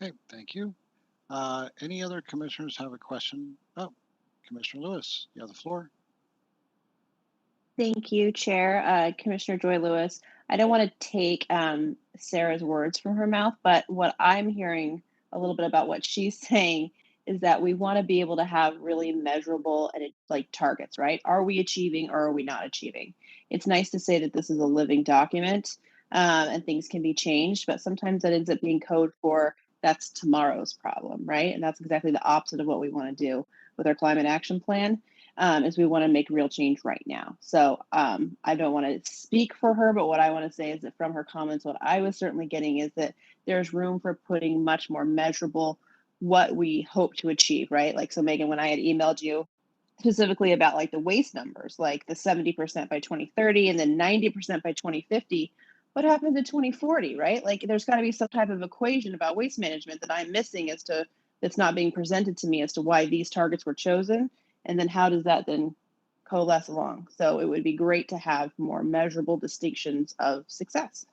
Okay, thank you. Any other commissioners have a question? Oh, Commissioner Lewis, you have the floor. Thank you, Chair. Commissioner Joy Lewis. I don't want to take Sarah's words from her mouth, but what I'm hearing a little bit about what she's saying is that we want to be able to have really measurable and like targets, right? Are we achieving or are we not achieving? It's nice to say that this is a living document and things can be changed, but sometimes that ends up being code for that's tomorrow's problem, right? And that's exactly the opposite of what we want to do with our climate action plan. Is we want to make real change right now. So I don't want to speak for her, but what I want to say is that from her comments, what I was certainly getting is that there's room for putting much more measurable what we hope to achieve, right? Like, so Megan, when I had emailed you specifically about like the waste numbers, like the 70% by 2030 and then 90% by 2050, what happened to 2040, right? Like there's got to be some type of equation about waste management that I'm missing as to that's not being presented to me as to why these targets were chosen. And then how does that then coalesce along? So it would be great to have more measurable distinctions of success.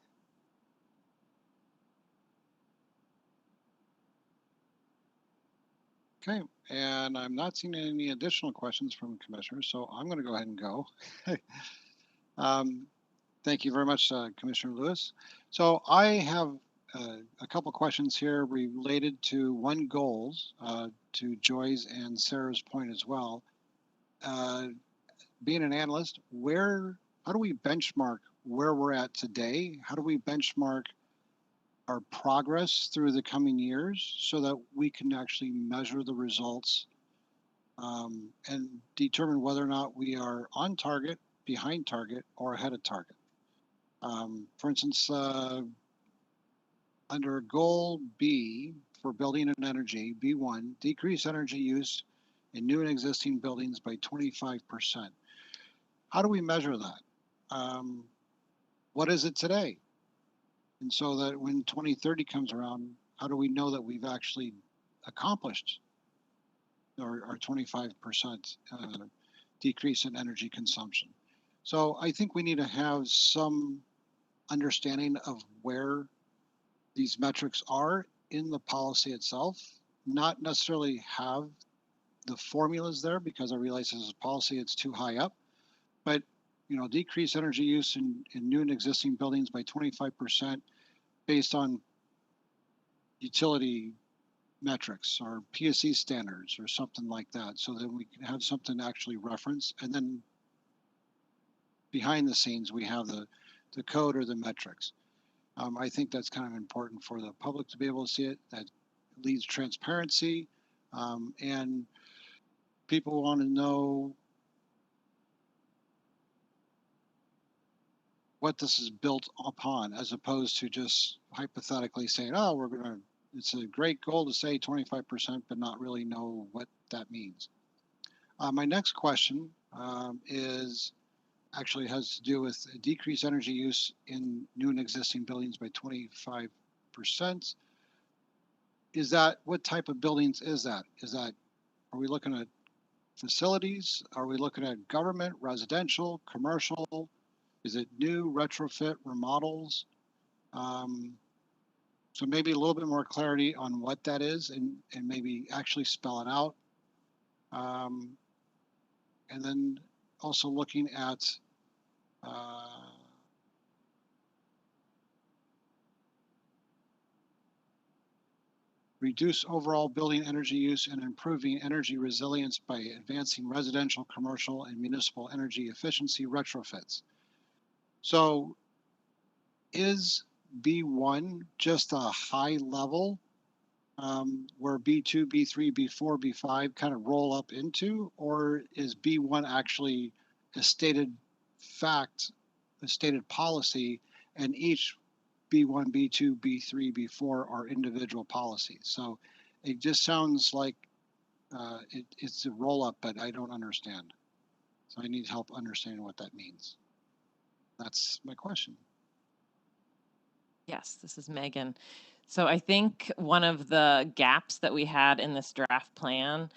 Okay, and I'm not seeing any additional questions from commissioners, so I'm going to go ahead and go. Thank you very much, Commissioner Lewis. So I have a couple questions here related to one goals, to Joy's and Sarah's point as well. Being an analyst, how do we benchmark where we're at today? How do we benchmark our progress through the coming years so that we can actually measure the results and determine whether or not we are on target, behind target, or ahead of target? For instance, under goal B for building and energy, B1, decrease energy use in new and existing buildings by 25%. How do we measure that? What is it today? And so that when 2030 comes around, how do we know that we've actually accomplished our 25% decrease in energy consumption? So I think we need to have some understanding of where these metrics are in the policy itself, not necessarily have the formulas there, because I realize as a policy it's too high up, but decrease energy use in new and existing buildings by 25% based on utility metrics or PSC standards or something like that, so that we can have something to actually reference. And then behind the scenes, we have the code or the metrics. I think that's kind of important for the public to be able to see it. That leads transparency, and people want to know what this is built upon, as opposed to just hypothetically saying, oh, it's a great goal to say 25%, but not really know what that means. My next question actually has to do with decreased energy use in new and existing buildings by 25%. What type of buildings is that? Are we looking at facilities? Are we looking at government, residential, commercial? Is it new, retrofit, remodels? So maybe a little bit more clarity on what that is, and maybe actually spell it out. And then also looking at reduce overall building energy use and improving energy resilience by advancing residential, commercial, and municipal energy efficiency retrofits. So is B1 just a high level where B2, B3, B4, B5 kind of roll up into, or is B1 actually a stated fact, a stated policy, and each B1, B2, B3, B4 are individual policies? So it just sounds like it's a roll up, but I don't understand. So I need help understanding what that means. That's my question. Yes, this is Megan. So I think one of the gaps that we had in this draft plan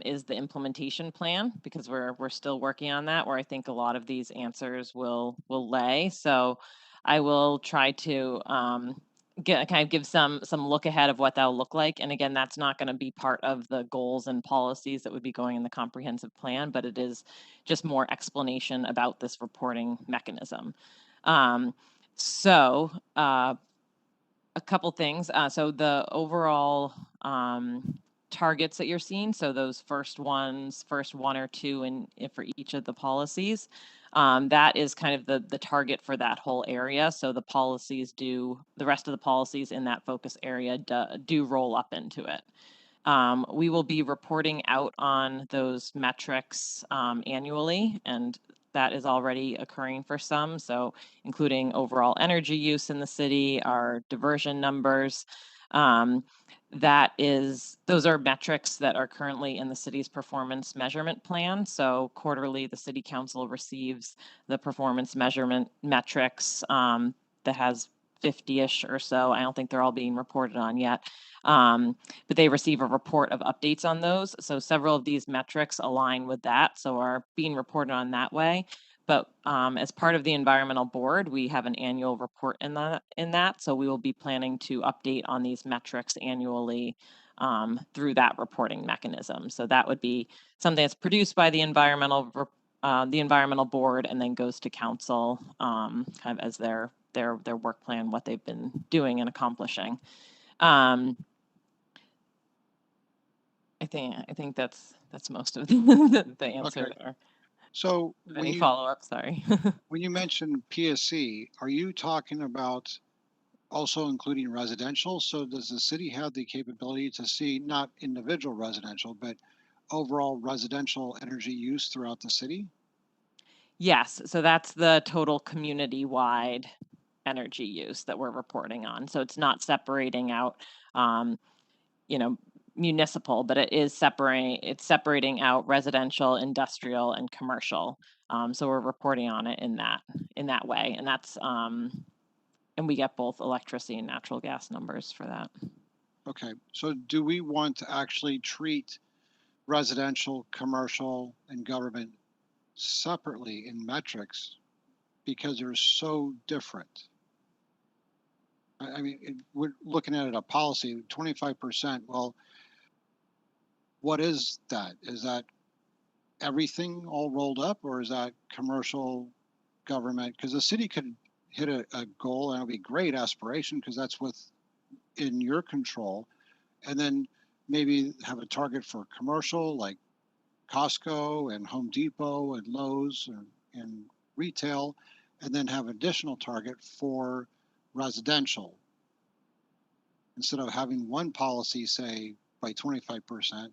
is the implementation plan, because we're still working on that, where I think a lot of these answers will lay. So I will try to give some look ahead of what that'll look like. And again, that's not going to be part of the goals and policies that would be going in the comprehensive plan, but it is just more explanation about this reporting mechanism. So a couple things. So the overall targets that you're seeing, so those first one or two for each of the policies, that is kind of the target for that whole area. So the rest of the policies in that focus area do roll up into it. We will be reporting out on those metrics annually, and that is already occurring for some. So including overall energy use in the city, our diversion numbers. Those are metrics that are currently in the city's performance measurement plan. So quarterly, the city council receives the performance measurement metrics that has 50-ish or so. I don't think they're all being reported on yet. But they receive a report of updates on those. So several of these metrics align with that, so are being reported on that way. But as part of the environmental board, we have an annual report in that. So we will be planning to update on these metrics annually through that reporting mechanism. So that would be something that's produced by the environmental board and then goes to council kind of as their work plan, what they've been doing and accomplishing. I think that's most of the answer Okay. there. So Any follow-up? Sorry. when you mention PSC, are you talking about also including residential? So does the city have the capability to see not individual residential, but overall residential energy use throughout the city? Yes, so that's the total community-wide energy use that we're reporting on. So it's not separating out, municipal, but it is separating out residential, industrial, and commercial. So we're reporting on it in that way, and that's and we get both electricity and natural gas numbers for that. Okay, so do we want to actually treat residential, commercial, and government separately in metrics because they're so different? I mean, we're looking at it a policy, 25%. Well, what is that? Is that everything all rolled up, or is that commercial, government? Because the city could hit a goal, and it would be great aspiration because that's within your control, and then maybe have a target for commercial like Costco and Home Depot and Lowe's and retail, and then have additional target for residential. Instead of having one policy say by 25%,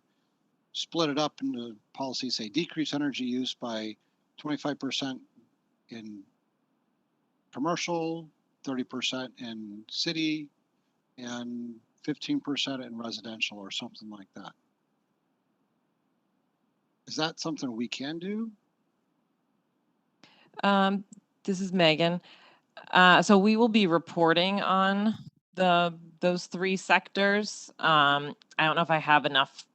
split it up into policies, say decrease energy use by 25% in commercial, 30% in city, and 15% in residential, or something like that. Is that something we can do? This is Megan. So we will be reporting on those three sectors. I don't know if I have enough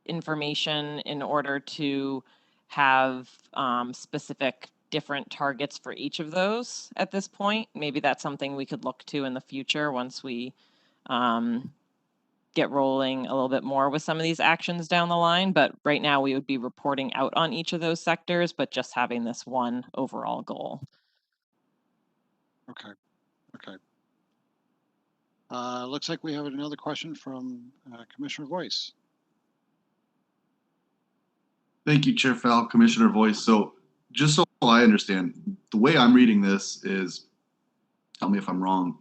information in order to have specific different targets for each of those at this point. Maybe that's something we could look to in the future once we get rolling a little bit more with some of these actions down the line. But right now we would be reporting out on each of those sectors, but just having this one overall goal. Okay. Looks like we have another question from Commissioner Voice. Thank you, Chair Fowl, Commissioner Voice. So just so I understand, the way I'm reading this is, tell me if I'm wrong,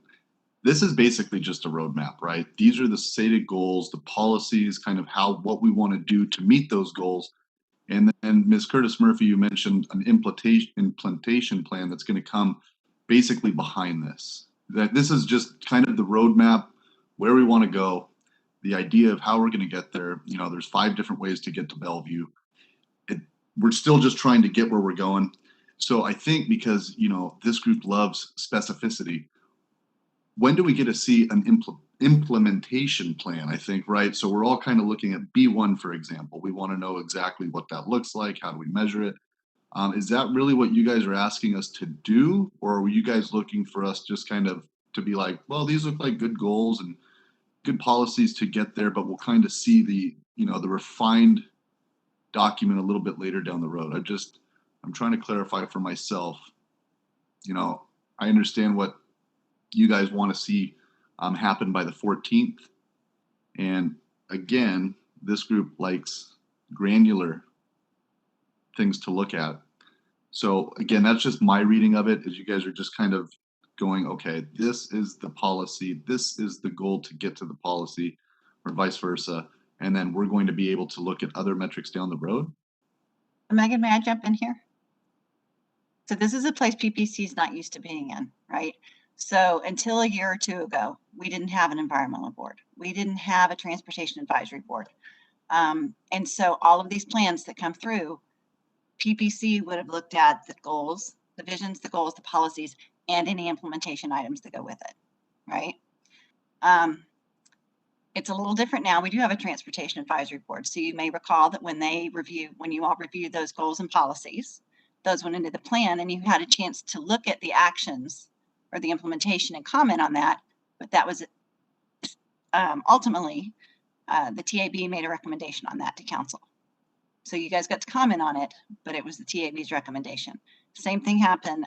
this is basically just a roadmap, right? These are the stated goals, the policies, kind of what we want to do to meet those goals. And then Ms. Curtis Murphy, you mentioned an implementation plan that's going to come basically behind this. That this is just kind of the roadmap, where we want to go, the idea of how we're going to get there. There's 5 different ways to get to Bellevue. We're still just trying to get where we're going. So I think because, this group loves specificity, when do we get to see an implementation plan, I think, right? So we're all kind of looking at B1, for example. We want to know exactly what that looks like. How do we measure it? Is that really what you guys are asking us to do? Or are you guys looking for us just kind of to be like, well, these look like good goals and good policies to get there, but we'll kind of see the refined document a little bit later down the road? I'm trying to clarify for myself. I understand what you guys want to see happen by the 14th. And again, this group likes granular things to look at. So again, that's just my reading of it, is you guys are just kind of going, okay, this is the policy, this is the goal to get to the policy, or vice versa. And then we're going to be able to look at other metrics down the road. Megan, may I jump in here? So this is a place PPC is not used to being in, right? So until a year or two ago, we didn't have an environmental board. We didn't have a transportation advisory board. And so all of these plans that come through, PPC would have looked at the goals, the visions, the goals, the policies, and any implementation items that go with it, right? It's a little different now. We do have a transportation advisory board. So you may recall that when you all reviewed those goals and policies, those went into the plan and you had a chance to look at the actions or the implementation and comment on that. But that was ultimately, the TAB made a recommendation on that to council. So you guys got to comment on it, but it was the TAB's recommendation. Same thing happened.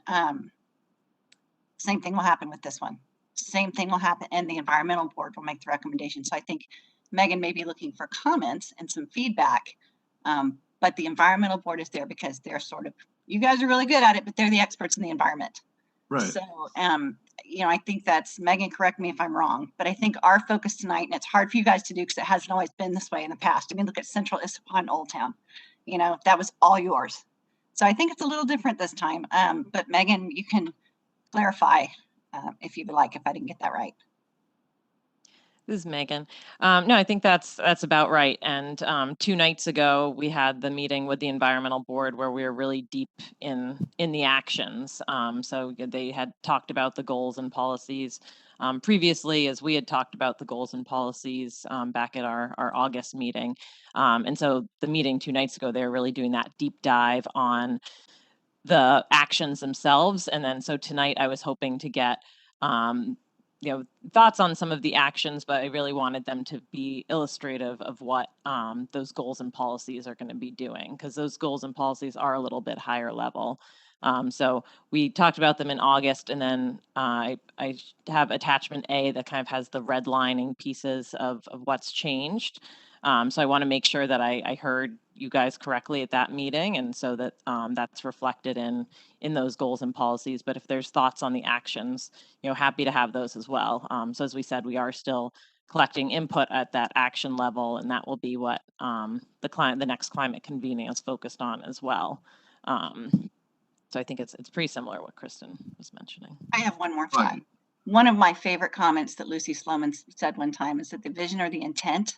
Same thing will happen with this one. Same thing will happen, and the environmental board will make the recommendation. So I think Megan may be looking for comments and some feedback, but the environmental board is there because they're you guys are really good at it, but they're the experts in the environment. Right. So, I think that's, Megan, correct me if I'm wrong, but I think our focus tonight, and it's hard for you guys to do because it hasn't always been this way in the past. I mean, look at Central Issaquah and Old Town. That was all yours. So I think it's a little different this time. But Megan, you can clarify if you would like, if I didn't get that right. This is Megan. No, I think that's about right. And 2 nights ago, we had the meeting with the environmental board where we were really deep in the actions. So they had talked about the goals and policies previously, as we had talked about the goals and policies back at our August meeting. And so the meeting 2 nights ago, they were really doing that deep dive on the actions themselves. And then so tonight I was hoping to get thoughts on some of the actions, but I really wanted them to be illustrative of what those goals and policies are going to be doing, because those goals and policies are a little bit higher level. So we talked about them in August, and then I have attachment A that kind of has the redlining pieces of what's changed. So I want to make sure that I heard you guys correctly at that meeting, and so that that's reflected in those goals and policies. But if there's thoughts on the actions, happy to have those as well. So as we said, we are still collecting input at that action level, and that will be what the next climate convening is focused on as well. So I think it's pretty similar to what Kristen was mentioning. I have one more thought. One of my favorite comments that Lucy Sloman said one time is that the vision or the intent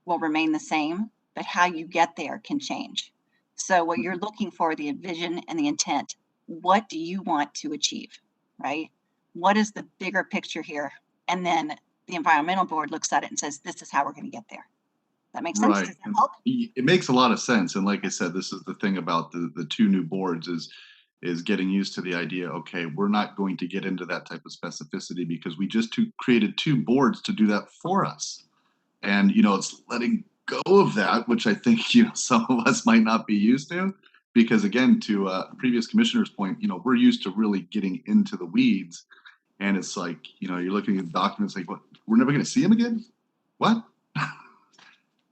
will remain the same, but how you get there can change. So what you're looking for, the vision and the intent, what do you want to achieve, right? What is the bigger picture here? And then the environmental board looks at it and says, this is how we're going to get there. That makes sense? Right. Does that help? It makes a lot of sense. And like I said, this is the thing about the 2 new boards is getting used to the idea, okay, we're not going to get into that type of specificity because we just created 2 boards to do that for us. And, it's letting go of that, which I think, some of us might not be used to, because again, to a previous commissioner's point, we're used to really getting into the weeds. And it's like, you're looking at documents like, what, we're never going to see them again? What?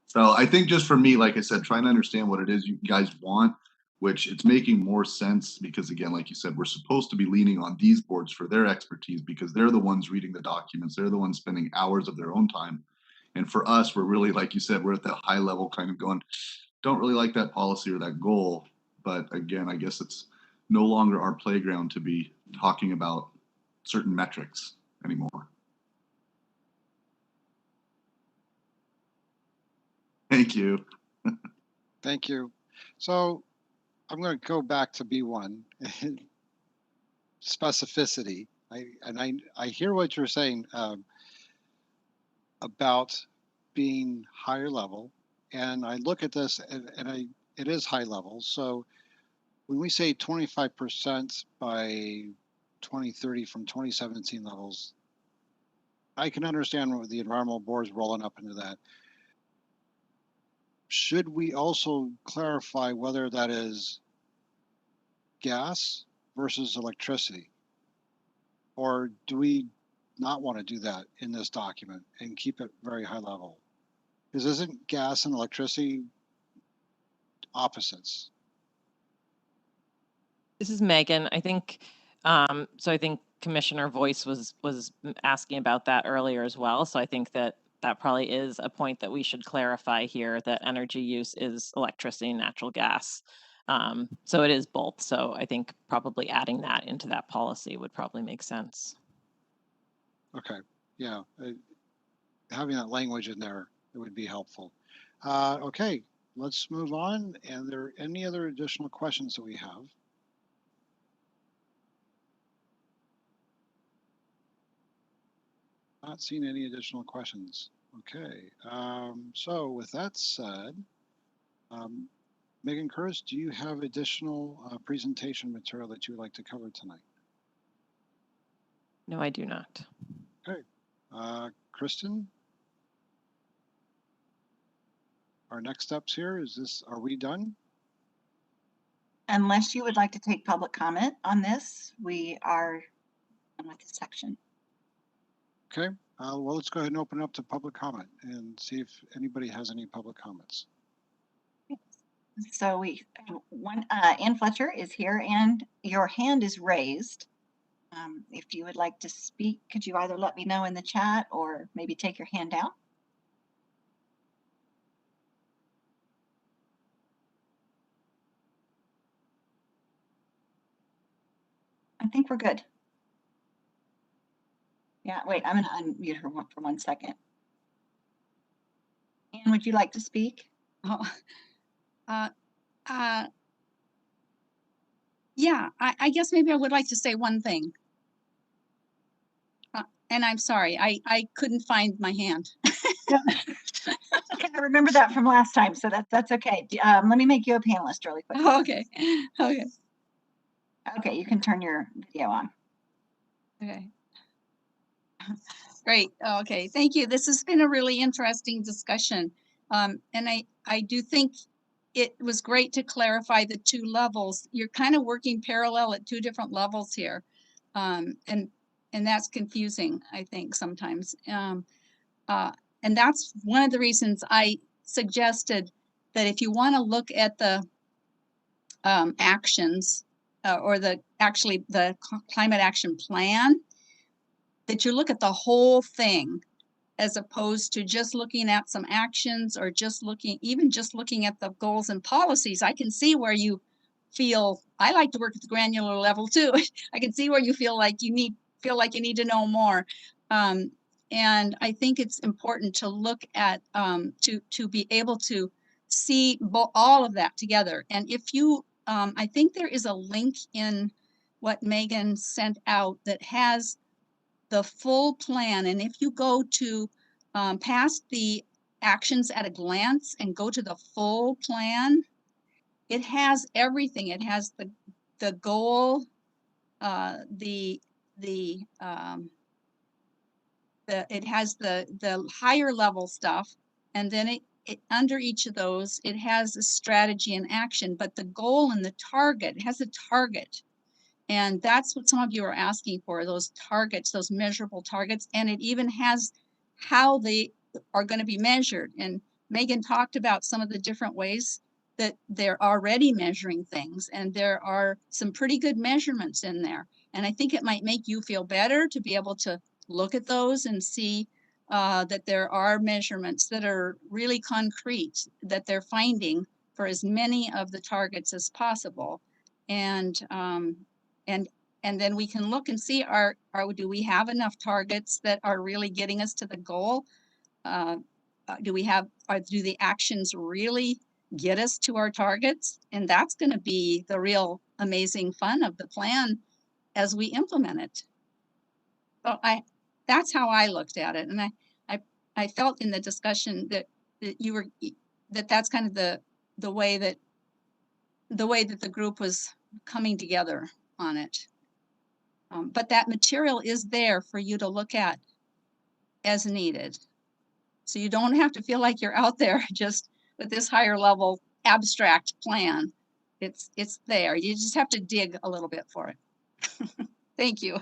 So I think just for me, like I said, trying to understand what it is you guys want, which it's making more sense because again, like you said, we're supposed to be leaning on these boards for their expertise because they're the ones reading the documents. They're the ones spending hours of their own time. And for us, we're really, like you said, we're at that high level kind of going, don't really like that policy or that goal. But again, I guess it's no longer our playground to be talking about certain metrics anymore. Thank you. Thank you. So I'm going to go back to B1, specificity. I hear what you're saying about being higher level, and I look at this and it is high level. So when we say 25% by 2030 from 2017 levels, I can understand what the environmental board is rolling up into that. Should we also clarify whether that is gas versus electricity? Or do we not want to do that in this document and keep it very high level? Because isn't gas and electricity opposites? This is Megan. I think so. I think Commissioner Voice was asking about that earlier as well. So I think that probably is a point that we should clarify here, that energy use is electricity and natural gas. So it is both. So I think probably adding that into that policy would probably make sense. Okay, yeah, having that language in there, it would be helpful. Okay, let's move on. And there any other additional questions that we have? Not seeing any additional questions. Okay, so with that said, Megan Curtis, do you have additional presentation material that you would like to cover tonight? No, I do not. Okay, Kristen, our next steps here is this, are we done? Unless you would like to take public comment on this, we are done with this section. Okay, well, let's go ahead and open up to public comment and see if anybody has any public comments. So Ann Fletcher is here and your hand is raised. If you would like to speak, could you either let me know in the chat or maybe take your hand down? I think we're good. Yeah, wait, I'm gonna unmute her for 1 second. Ann, would you like to speak? Oh, yeah, I guess maybe I would like to say one thing. And I'm sorry, I couldn't find my hand. Okay, I remember that from last time, so that's okay. Let me make you a panelist really quick. Okay, okay, Okay, you can turn your video on. okay. Great, okay, thank you. This has been a really interesting discussion. And I do think it was great to clarify the 2 levels. You're kind of working parallel at 2 different levels here. And that's confusing, I think, sometimes. And that's one of the reasons I suggested that if you want to look at the actions or the climate action plan, that you look at the whole thing as opposed to just looking at some actions or just looking at the goals and policies. I can see where you feel, I like to work at the granular level too. I can see where you feel like you need to know more. And I think it's important to look at, to be able to see all of that together. And if you, I think there is a link in what Megan sent out that has the full plan. And if you go to past the actions at a glance and go to the full plan, it has everything. It has the goal, it has the higher level stuff, and then it under each of those it has a strategy and action, but the goal and the target, it has a target, and that's what some of you are asking for, those targets, those measurable targets, and it even has how they are going to be measured. And Megan talked about some of the different ways that they're already measuring things, and there are some pretty good measurements in there, and I think it might make you feel better to be able to look at those and see that there are measurements that are really concrete that they're finding for as many of the targets as possible. And then we can look and see, do we have enough targets that are really getting us to the goal? Do the actions really get us to our targets? And that's going to be the real amazing fun of the plan as we implement it. So that's how I looked at it. And I felt in the discussion that that's kind of the way that the group was coming together on it. But that material is there for you to look at as needed. So you don't have to feel like you're out there just with this higher level abstract plan. It's there. You just have to dig a little bit for it. Thank you.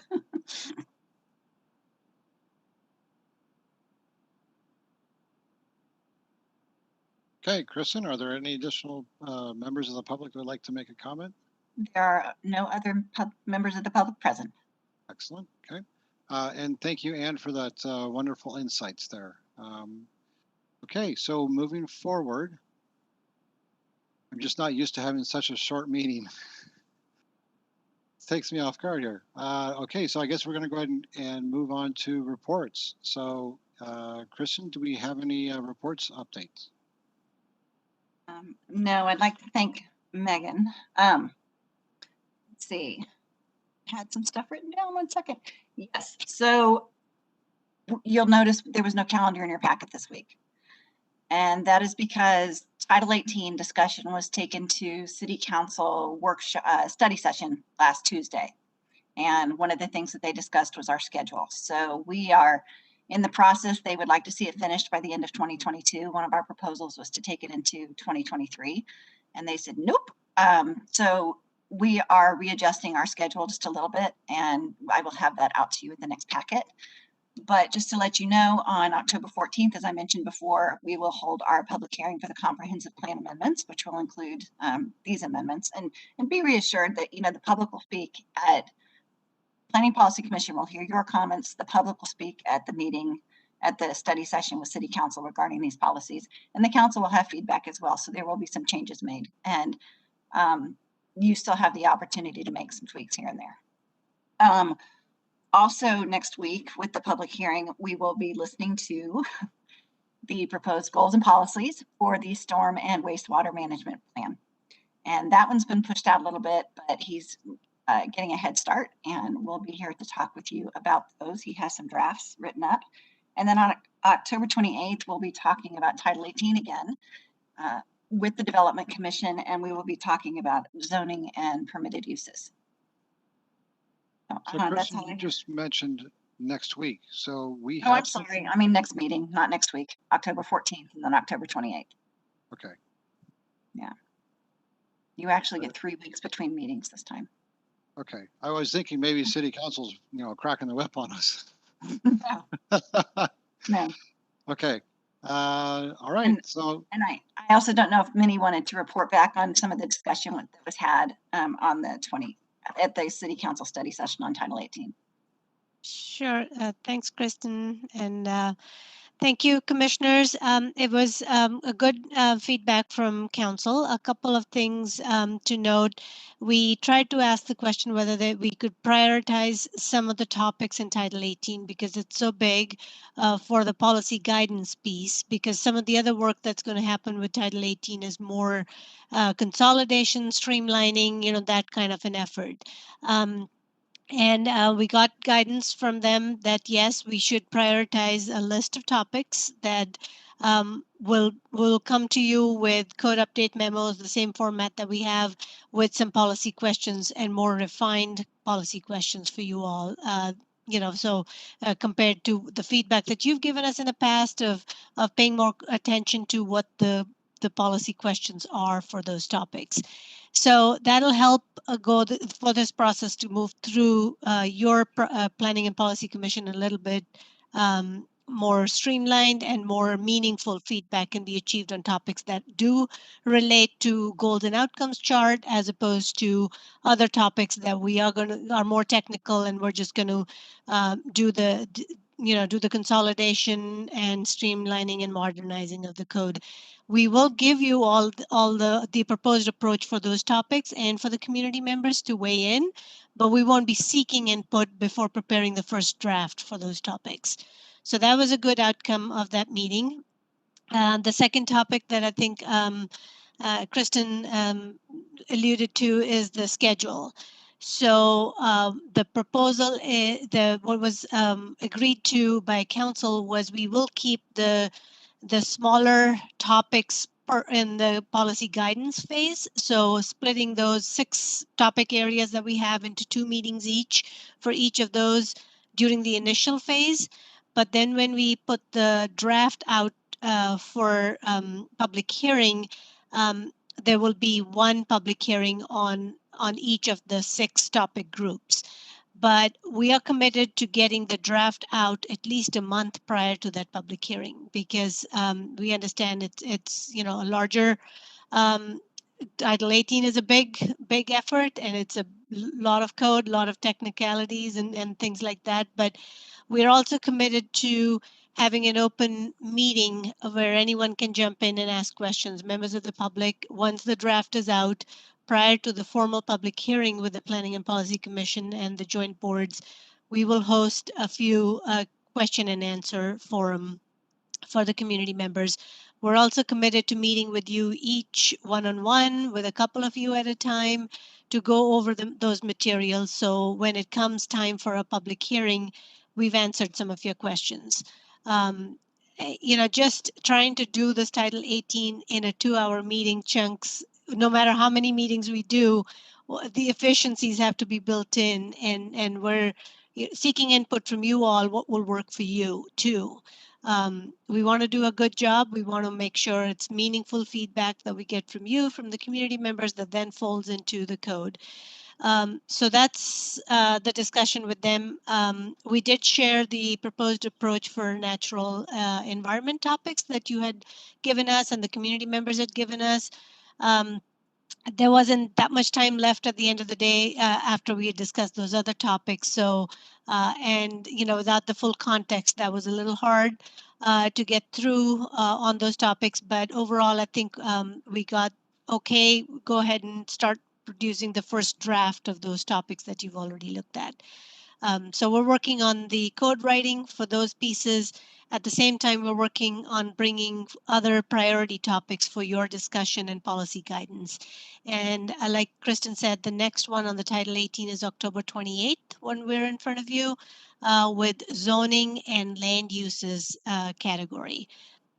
Okay, Kristen, are there any additional members of the public who would like to make a comment? There are no other members of the public present. Excellent. Okay. And thank you, Ann, for that wonderful insights there. Okay, so moving forward, I'm just not used to having such a short meeting. This takes me off guard here. Okay, so I guess we're going to go ahead and move on to reports. So, Kristen, do we have any reports updates? No, I'd like to thank Megan. Let's see. Had some stuff written down. 1 second. Yes. So you'll notice there was no calendar in your packet this week. And that is because Title 18 discussion was taken to City Council workshop study session last Tuesday. And one of the things that they discussed was our schedule. So we are in the process. They would like to see it finished by the end of 2022. One of our proposals was to take it into 2023. And they said, nope. So we are readjusting our schedule just a little bit, and I will have that out to you in the next packet. But just to let you know, on October 14th, as I mentioned before, we will hold our public hearing for the comprehensive plan amendments, which will include these amendments. And be reassured that, the public will speak at Planning Policy Commission, will hear your comments. The public will speak at the meeting, at the study session with City Council regarding these policies. And the council will have feedback as well. So there will be some changes made. And you still have the opportunity to make some tweaks here and there. Also, next week with the public hearing, we will be listening to the proposed goals and policies for the storm and wastewater management plan. And that one's been pushed out a little bit, but he's getting a head start, and we'll be here to talk with you about those. He has some drafts written up. And then on October 28th, we'll be talking about Title 18 again with the Development Commission, and we will be talking about zoning and permitted uses. So Kristen, you just mentioned next week. So we have. Oh, I'm sorry. I mean next meeting, not next week. October 14th and then October 28th. Okay. Yeah. You actually get 3 weeks between meetings this time. Okay. I was thinking maybe City Council's, cracking the whip on us. No. No. Okay. All right. And I also don't know if Minnie wanted to report back on some of the discussion that was had on the 20th. At the City Council study session on Title 18. Sure. Thanks, Kristen. And thank you, commissioners. It was a good feedback from council. A couple of things to note. We tried to ask the question whether we could prioritize some of the topics in Title 18 because it's so big for the policy guidance piece, because some of the other work that's going to happen with Title 18 is more consolidation, streamlining, that kind of an effort. And we got guidance from them that, yes, we should prioritize a list of topics that will come to you with code update memos, the same format that we have, with some policy questions and more refined policy questions for you all. So compared to the feedback that you've given us in the past of paying more attention to what the policy questions are for those topics. So that'll help for this process to move through your Planning and Policy Commission a little bit more streamlined, and more meaningful feedback can be achieved on topics that do relate to goals and outcomes chart, as opposed to other topics that we are more technical, and we're just going to do the consolidation and streamlining and modernizing of the code. We will give you all the proposed approach for those topics and for the community members to weigh in, but we won't be seeking input before preparing the first draft for those topics. So that was a good outcome of that meeting. The second topic that I think Kristen alluded to is the schedule. So the proposal, what was agreed to by council was we will keep the smaller topics in the policy guidance phase. So splitting those 6 topic areas that we have into 2 meetings each for each of those during the initial phase. But then when we put the draft out for public hearing, there will be 1 public hearing on each of the 6 topic groups. But we are committed to getting the draft out at least a month prior to that public hearing, because we understand it's a larger Title 18 is a big effort, and it's a lot of code, a lot of technicalities and things like that. But we're also committed to having an open meeting where anyone can jump in and ask questions, members of the public, once the draft is out, prior to the formal public hearing with the Planning and Policy Commission and the joint boards. We will host a few question and answer forum for the community members. We're also committed to meeting with you each one-on-one, with a couple of you at a time, to go over those materials. So when it comes time for a public hearing, we've answered some of your questions. Just trying to do this Title 18 in a 2-hour meeting chunks, no matter how many meetings we do, the efficiencies have to be built in, and we're seeking input from you all, what will work for you too. We want to do a good job. We want to make sure it's meaningful feedback that we get from you, from the community members, that then folds into the code. So that's the discussion with them. We did share the proposed approach for natural environment topics that you had given us and the community members had given us. There wasn't that much time left at the end of the day after we had discussed those other topics. So, without the full context, that was a little hard to get through on those topics. But overall, I think we got okay. Go ahead and start producing the first draft of those topics that you've already looked at. So we're working on the code writing for those pieces. At the same time, we're working on bringing other priority topics for your discussion and policy guidance. And like Kristen said, the next one on the Title 18 is October 28th when we're in front of you with zoning and land uses category.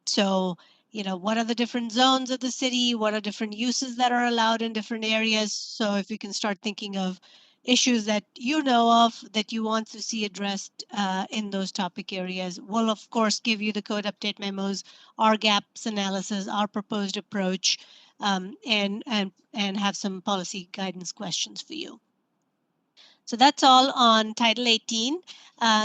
So, what are the different zones of the city? What are different uses that are allowed in different areas? So if you can start thinking of issues that you know of that you want to see addressed in those topic areas, we'll of course give you the code update memos, our gaps analysis, our proposed approach, and have some policy guidance questions for you. So that's all on Title 18.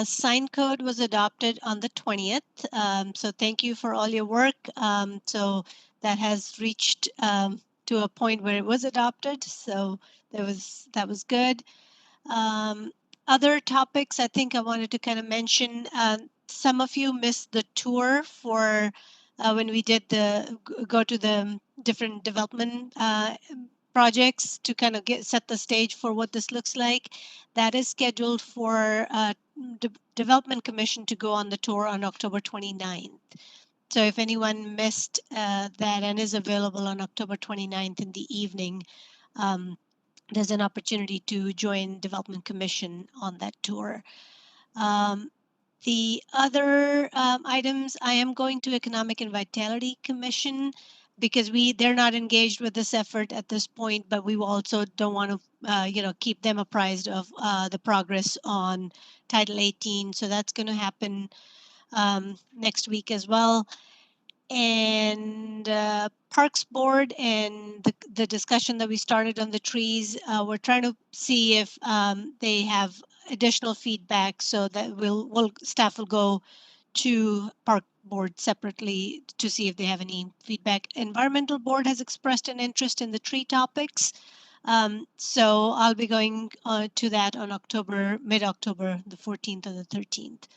Sign code was adopted on the 20th. So thank you for all your work. So that has reached to a point where it was adopted. So that was good. Other topics I think I wanted to kind of mention. Some of you missed the tour for when we did go to the different development projects to kind of set the stage for what this looks like. That is scheduled for Development Commission to go on the tour on October 29th. So if anyone missed that and is available on October 29th in the evening, there's an opportunity to join Development Commission on that tour. The other items, I am going to Economic and Vitality Commission because they're not engaged with this effort at this point, but we also don't want to, keep them apprised of the progress on Title 18. So that's going to happen next week as well. And Parks Board and the discussion that we started on the trees, we're trying to see if they have additional feedback so that staff will go to Park Board separately to see if they have any feedback. Environmental Board has expressed an interest in the tree topics. So I'll be going to that on mid-October, the 14th or the 13th.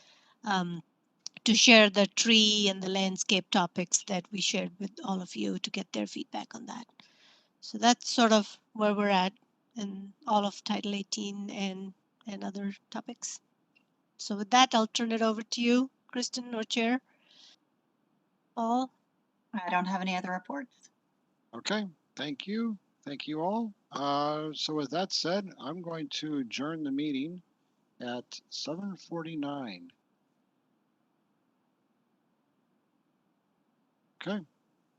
To share the tree and the landscape topics that we shared with all of you to get their feedback on that. So that's sort of where we're at in all of Title 18 and other topics. So with that, I'll turn it over to you, Kristen or Chair. Paul? I don't have any other reports. Okay, thank you. Thank you all. So with that said, I'm going to adjourn the meeting at 7:49. Okay.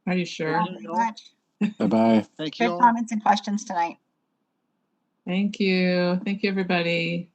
Are you sure? Thank you very much. Bye-bye. Thank you Good all. comments and questions tonight. Thank you. Thank you, everybody.